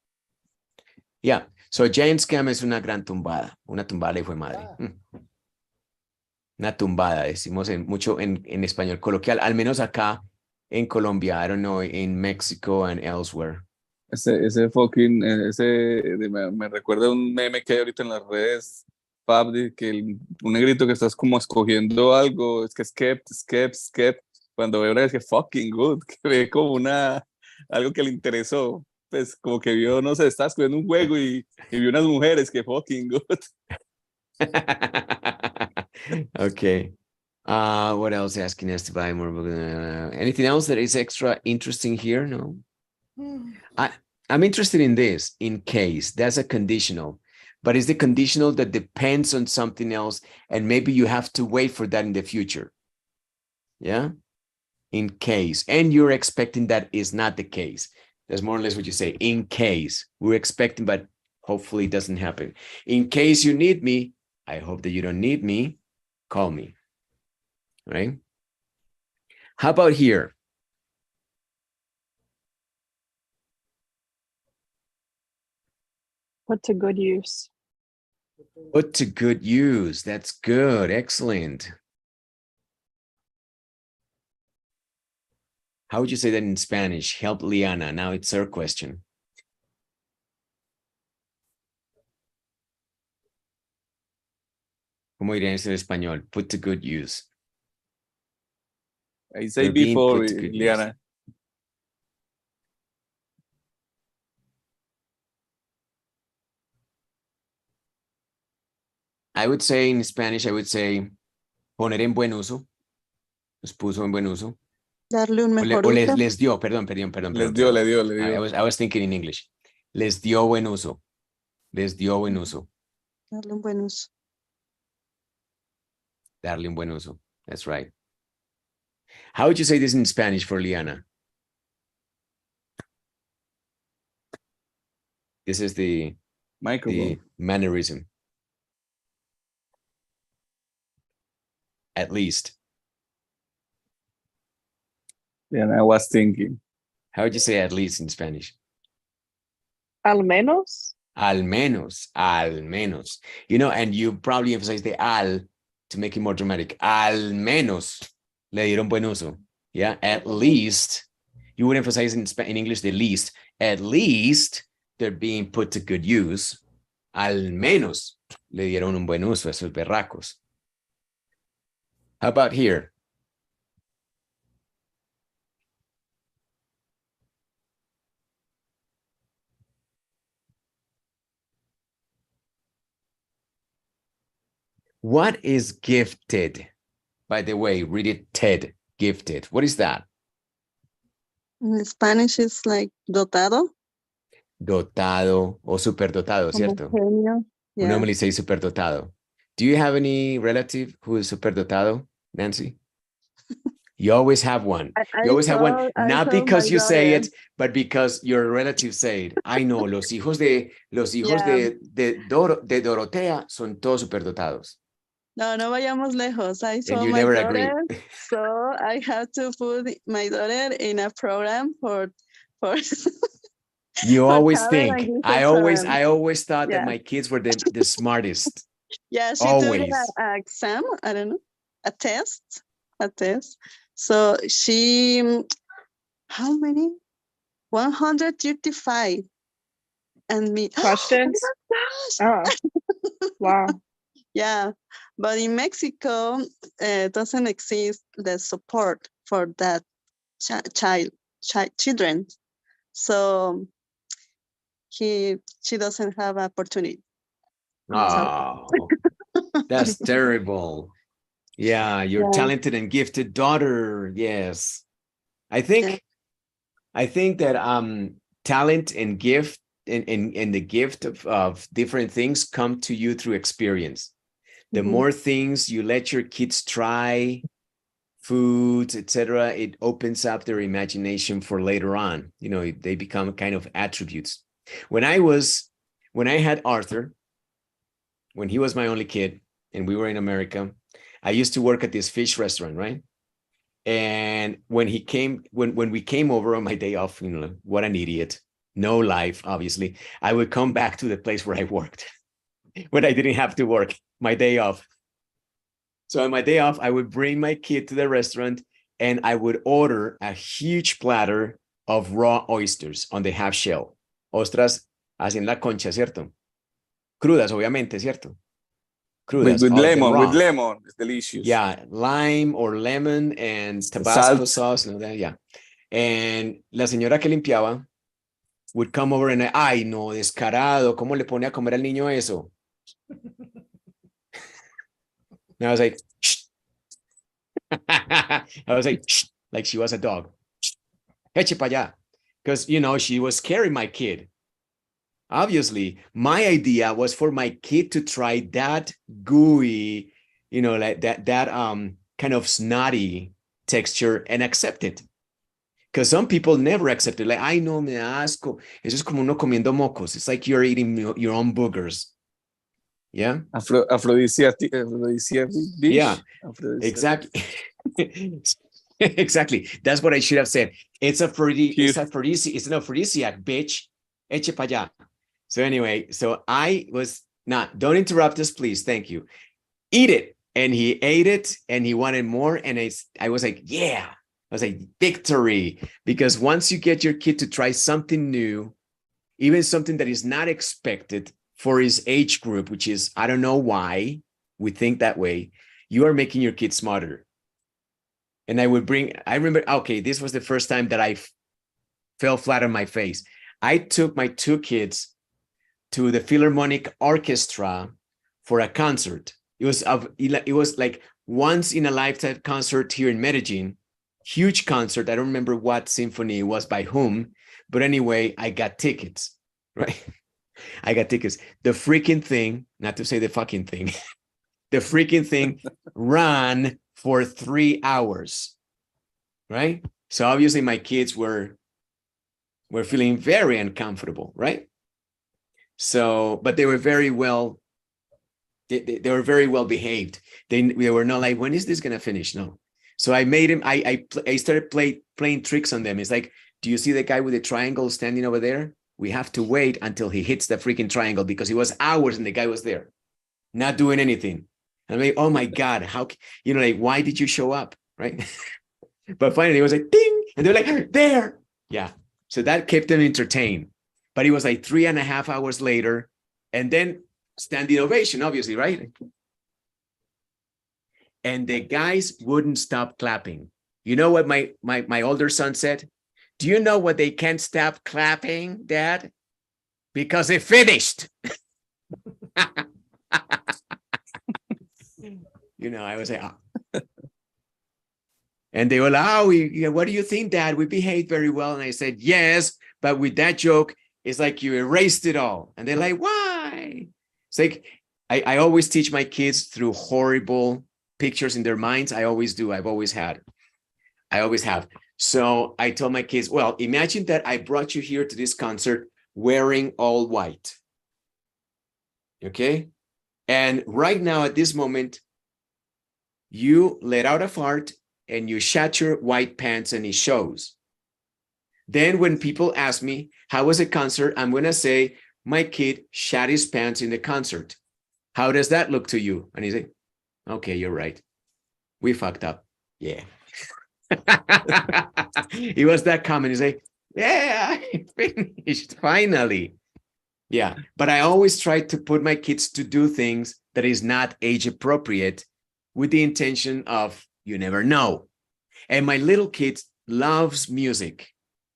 Yeah. So a giant scam es una gran tumbada. Una tumbada, hijo de madre. Una tumbada, decimos mucho en español coloquial, al menos acá en Colombia. I don't know, in Mexico and elsewhere. Ese fucking, me recuerda un meme que hay ahorita en las redes, Fab, de que un negrito que estás como escogiendo algo, es que skep, cuando ve una vez que fucking good, que ve como algo que le interesó, pues como que vio, no sé, estás escogiendo un juego y vio unas mujeres que fucking good. Okay. What else? Asking us to buy more. Anything else that is extra interesting here? No. I'm interested in this. In case, that's a conditional, but it's the conditional that depends on something else, and maybe you have to wait for that in the future. Yeah. In case, and you're expecting that is not the case. That's more or less what you say. In case we're expecting, but hopefully it doesn't happen. In case you need me, I hope that you don't need me. Call me. Right? How about here? Put to good use. Put to good use. That's good. Excellent. How would you say that in Spanish? Help Liana. Now it's her question. ¿Cómo diría eso en español? Put to good use. I say before, Liana. I would say in Spanish, I would say poner en buen uso. Los puso en buen uso. Darle un mejor o uso. les dio, perdón. Les dio. I was thinking in English. Les dio buen uso. Les dio buen uso. Darle un buen uso. Darle un buen uso. That's right. How would you say this in Spanish for Liana? This is the mannerism. At least. Yeah, I was thinking. How would you say at least in Spanish? Al menos? Al menos. Al menos. You know, and you probably emphasize the al to make it more dramatic. Al menos le dieron buen uso. Yeah, at least. You would emphasize in English the least. At least they're being put to good use. Al menos le dieron un buen uso a esos berracos. How about here? What is gifted? By the way, read it TED, gifted. What is that? In Spanish, it's like dotado. Dotado o superdotado, ¿cierto? Genio. We normally say superdotado. Do you have any relative who is superdotado, Nancy? You always have one. You always have one, not because you say it, but because your relatives say it. I know, los hijos de Dorotea son todos superdotados. No, no vayamos lejos. I saw you my never daughter, agree. so I have to put my daughter in a program for You for always talent think. and I program. always thought that my kids were the smartest. Yeah, she always. took an exam. I don't know, a test. So she, how many? 135. And me. Questions? Oh, Oh, wow. yeah, but in Mexico, doesn't exist the support for that children. So she doesn't have opportunity. Oh, that's terrible. Yeah, your talented and gifted daughter. Yes. I think that talent and gift and the gift of different things come to you through experience. The more things you let your kids try, foods, etc., it opens up their imagination for later on. You know, they become kind of attributes. When I had Arthur, when he was my only kid and we were in America, I used to work at this fish restaurant, right? And when we came over on my day off, you know, what an idiot. No life, obviously. I would come back to the place where I worked when I didn't have to work, my day off. So on my day off, I would bring my kid to the restaurant and I would order a huge platter of raw oysters on the half shell. Ostras así en la concha, ¿cierto? Crudas, obviamente, ¿cierto? Crudas. With lemon. It's delicious. Yeah, lime or lemon and Tabasco sauce. Yeah. And la señora que limpiaba would come over and, ay, no, descarado, ¿cómo le pone a comer al niño eso? And I was like, shh. Shh, like she was a dog. Eche pa allá. Because, you know, she was scaring my kid. Obviously, my idea was for my kid to try that gooey, you know, like that kind of snotty texture and accept it. Because some people never accept it. Like, ay, no, me da asco. Eso es como uno comiendo mocos. It's like you're eating your own boogers. Yeah. Aphrodisiac dish. Yeah, exactly. Exactly. That's what I should have said. It's an aphrodisiac, bitch. Eche pa allá. So anyway, so I was not, don't interrupt us, please. Thank you. Eat it. And he ate it and he wanted more. And I was like, yeah. I was like, victory. Because once you get your kid to try something new, even something that is not expected for his age group, which is, I don't know why we think that way, you are making your kid smarter. And I remember, okay, this was the first time that I fell flat on my face. I took my two kids to the Philharmonic Orchestra for a concert. It was like once in a lifetime concert here in Medellín, huge concert. I don't remember what symphony it was by whom, but anyway, I got tickets, right? I got tickets. The freaking thing, not to say the fucking thing, the freaking thing ran for 3 hours, right? So obviously my kids were feeling very uncomfortable, right? So, but they were very well, they were very well behaved. They were not like, when is this gonna finish? No. So I made him, I started playing tricks on them. It's like, do you see the guy with the triangle standing over there? We have to wait until he hits the freaking triangle because it was hours and the guy was there, not doing anything. I'm like, oh my God, how, you know, like, why did you show up, right? But finally it was like, ding, and they're like, there. Yeah. So that kept them entertained. But it was like 3.5 hours later, and then standing ovation, obviously, right? and the guys wouldn't stop clapping. You know what my older son said? Do you know what they can't stop clapping, Dad? Because they finished. You know, I was like, oh. And they were like, oh, what do you think, Dad? We behaved very well. And I said, yes, but with that joke, it's like you erased it all. And they're like, why? It's like, I always teach my kids through horrible pictures in their minds. I always do. I've always had. I always have. So I told my kids, well, imagine that I brought you here to this concert wearing all white. Okay? And right now at this moment, you let out a fart and you shat your white pants and it shows. Then when people ask me, how was the concert? I'm going to say, my kid shat his pants in the concert. How does that look to you? And he's like, okay, you're right. We fucked up. Yeah. He was that comment. He's like, yeah, I finished finally. Yeah. But I always try to put my kids to do things that is not age appropriate with the intention of, you never know. And my little kid loves music.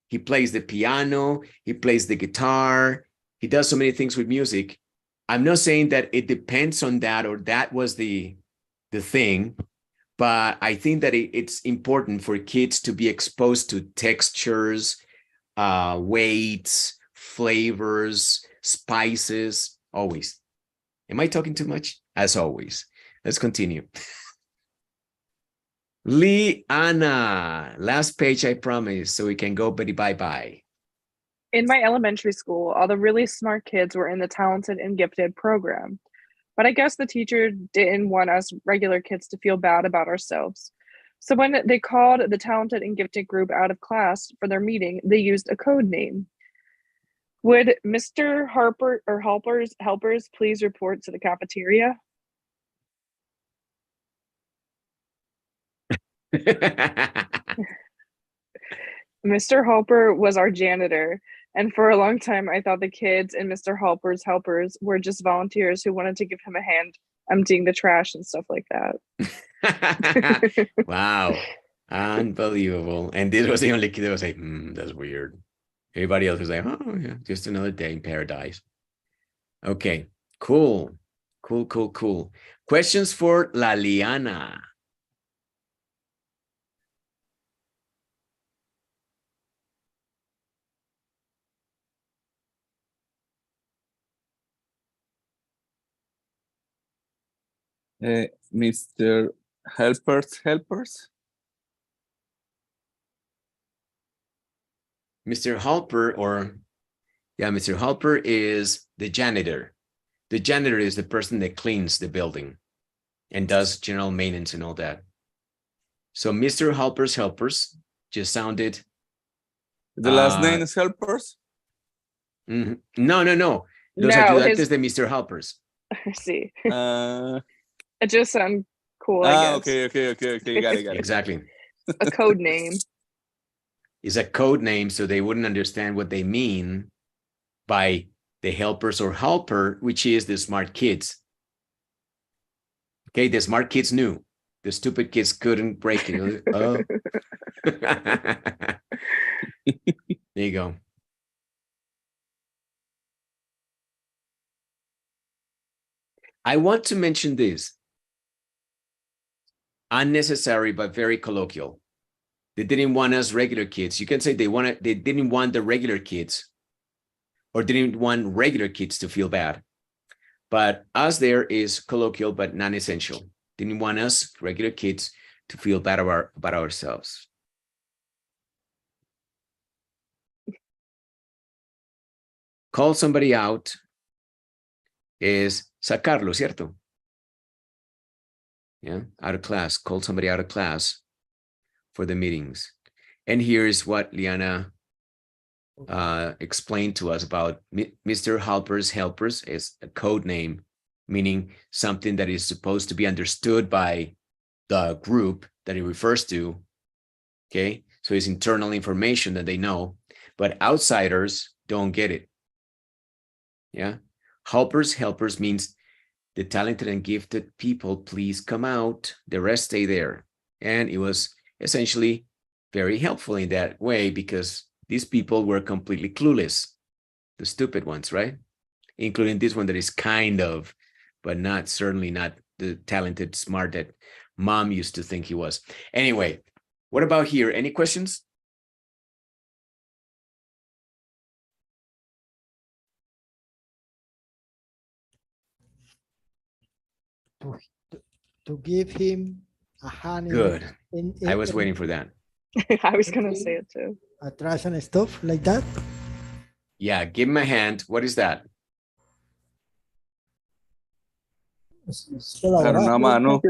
He plays the piano. He plays the guitar. He does so many things with music. I'm not saying that it depends on that or that was the thing, but I think that it's important for kids to be exposed to textures, weights, flavors, spices, always. Am I talking too much? As always. Let's continue. Liana, last page, I promise, so we can go bye-bye. In my elementary school, all the really smart kids were in the talented and gifted program. But I guess the teacher didn't want us regular kids to feel bad about ourselves. So when they called the talented and gifted group out of class for their meeting, they used a code name. Would Mr. Harper or helpers please report to the cafeteria? Mr. Halper was our janitor, and for a long time I thought the kids and Mr. Halper's helpers were just volunteers who wanted to give him a hand emptying the trash and stuff like that. Wow, unbelievable. And this was the only kid that was like, that's weird. Everybody else was like, oh yeah, just another day in paradise. Okay, cool. Questions for La Liana? Mr. Helpers. Mr. Halper, Mr. Halper is the janitor. The janitor is the person that cleans the building and does general maintenance and all that. So Mr. Halper's helpers just sounded. The last name is Helpers? No. Los ayudantes de Mr. Halpers. I see. It just sounds cool, I guess. Okay. Got it. Exactly. A code name. Is a code name, so they wouldn't understand what they mean by the helpers or helper, which is the smart kids. Okay, the smart kids knew. The stupid kids couldn't break it. Oh. There you go. I want to mention this. Unnecessary, but very colloquial. They didn't want us regular kids. You can say they didn't want the regular kids or didn't want regular kids to feel bad. But us there is colloquial, but non-essential. Didn't want us regular kids to feel bad about ourselves. Call somebody out is sacarlo, ¿cierto? Yeah, out of class, call somebody out of class for the meetings. And here's what Liana explained to us about Mr. Halper's helpers is a code name, meaning something that is supposed to be understood by the group that it refers to. Okay, so it's internal information that they know, but outsiders don't get it. Yeah, helpers means The talented and gifted people, please come out. The rest stay there. And it was essentially very helpful in that way because these people were completely clueless. The stupid ones, right? Including this one that is kind of, but not certainly not the talented, smart that mom used to think he was. Anyway, what about here? Any questions? To give him a hand. Good. I was waiting for that. I was going to say it too. A trash and stuff like that. Yeah, give him a hand. What is that? Dar una mano.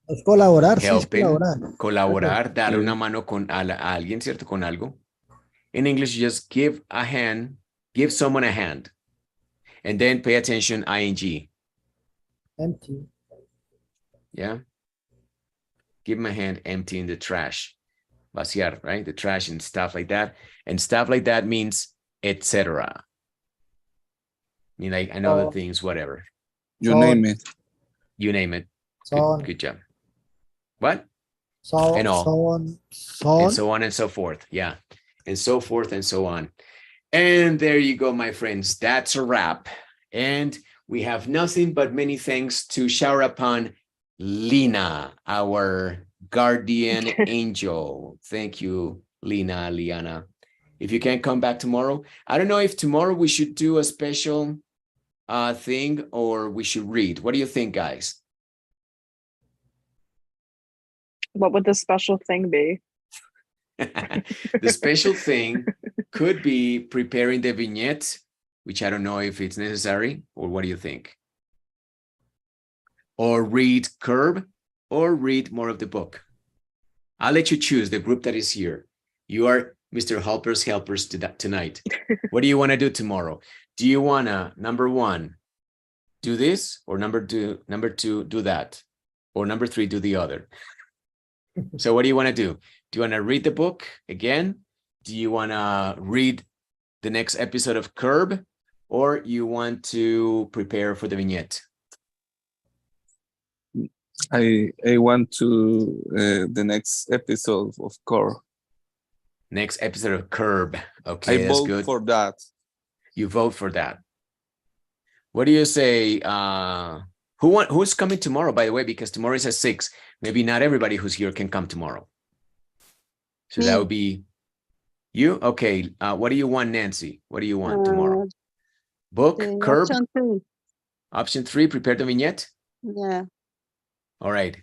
Es colaborar, sí, es Helping, colaborar. colaborar, dar una mano con a alguien, ¿cierto? Con algo. In English, you just give a hand, give someone a hand. And then pay attention, ing. Empty. Yeah. Give him a hand, emptying the trash. Vaciar, right? The trash and stuff like that. And stuff like that means etc. I mean, like, and other things, whatever. You name it. You name it. So Good job. What? So, And all. so on, And so on and so forth. Yeah. And so forth and so on. And there you go, my friends. That's a wrap. And we have nothing but many thanks to shower upon Lina, our guardian angel. Thank you, Lina, Liana. If you can come back tomorrow. I don't know if tomorrow we should do a special thing or we should read. What do you think, guys? What would the special thing be? The special thing could be preparing the vignette, which I don't know if it's necessary, or what do you think? Or read Curb, or read more of the book. I'll let you choose, the group that is here. You are Mr. Helpers tonight. What do you want to do tomorrow? Do you want to, number one, do this, or number two, do that, or number three, do the other? So what do you want to do? Do you want to read the book again? Do you want to read the next episode of Curb, or you want to prepare for the vignette? I want to the next episode of Curb. Next episode of Curb. Okay, I that's vote good. for that. You vote for that. What do you say? Who's coming tomorrow, by the way? Because tomorrow is at 6. Maybe not everybody who's here can come tomorrow. So that would be you. Okay. What do you want, Nancy? What do you want tomorrow? Book, Curb. Option 3. Option 3, prepare the vignette. Yeah. All right.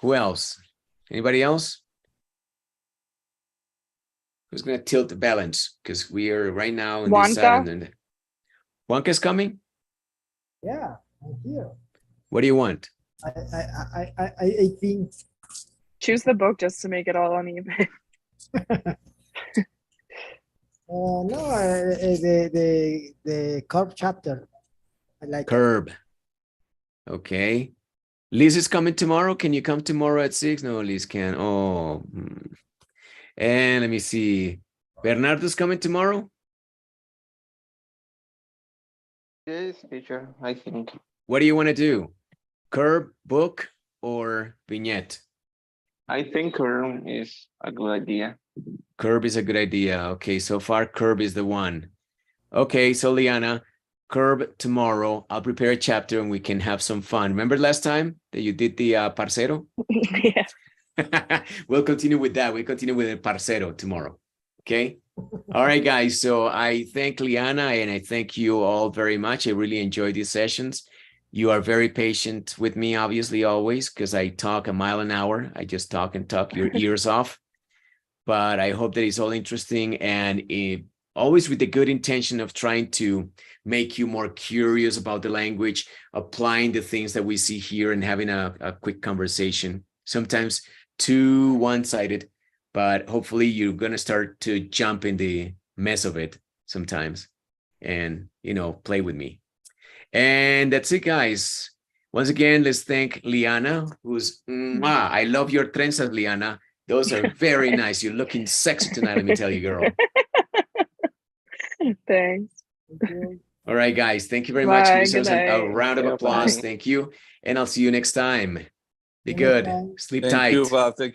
Who else? Anybody else? Who's going to tilt the balance? Because we are right now in this side. And Juanca's coming? Yeah, I'm here. What do you want? I think. Choose the book just to make it all uneven. No, the Curb chapter. I like Curb. Okay. Liz is coming tomorrow. Can you come tomorrow at 6? No, Liz can. Oh. And let me see. Bernardo's coming tomorrow? Yes, teacher, I think. What do you want to do? Curb, book, or vignette? I think Curb is a good idea. Curb is a good idea. Okay, so far Curb is the one. Okay, so Liana, Curb tomorrow. I'll prepare a chapter and we can have some fun. Remember last time that you did the parcero? Yeah. We'll continue with that. We'll continue with the parcero tomorrow. Okay. All right, guys. So I thank Liana and I thank you all very much. I really enjoy these sessions. You are very patient with me, obviously, always, because I talk a mile an hour. I just talk and talk your ears off. But I hope that it's all interesting and always with the good intention of trying to make you more curious about the language, applying the things that we see here and having a quick conversation. Sometimes too one-sided, but hopefully you're going to start to jump in the mess of it sometimes and, you know, play with me. And that's it, guys. Once again, let's thank Liana, who's, I love your trenzas, Liana. Those are very nice. You're looking sexy tonight, let me tell you, girl. Thanks. All right, guys. Thank you very much. Bye, Give yourselves good a night. round of Yeah, applause. bye. Thank you. And I'll see you next time. Be Bye. good. Sleep Thank tight. you, Fab. Thank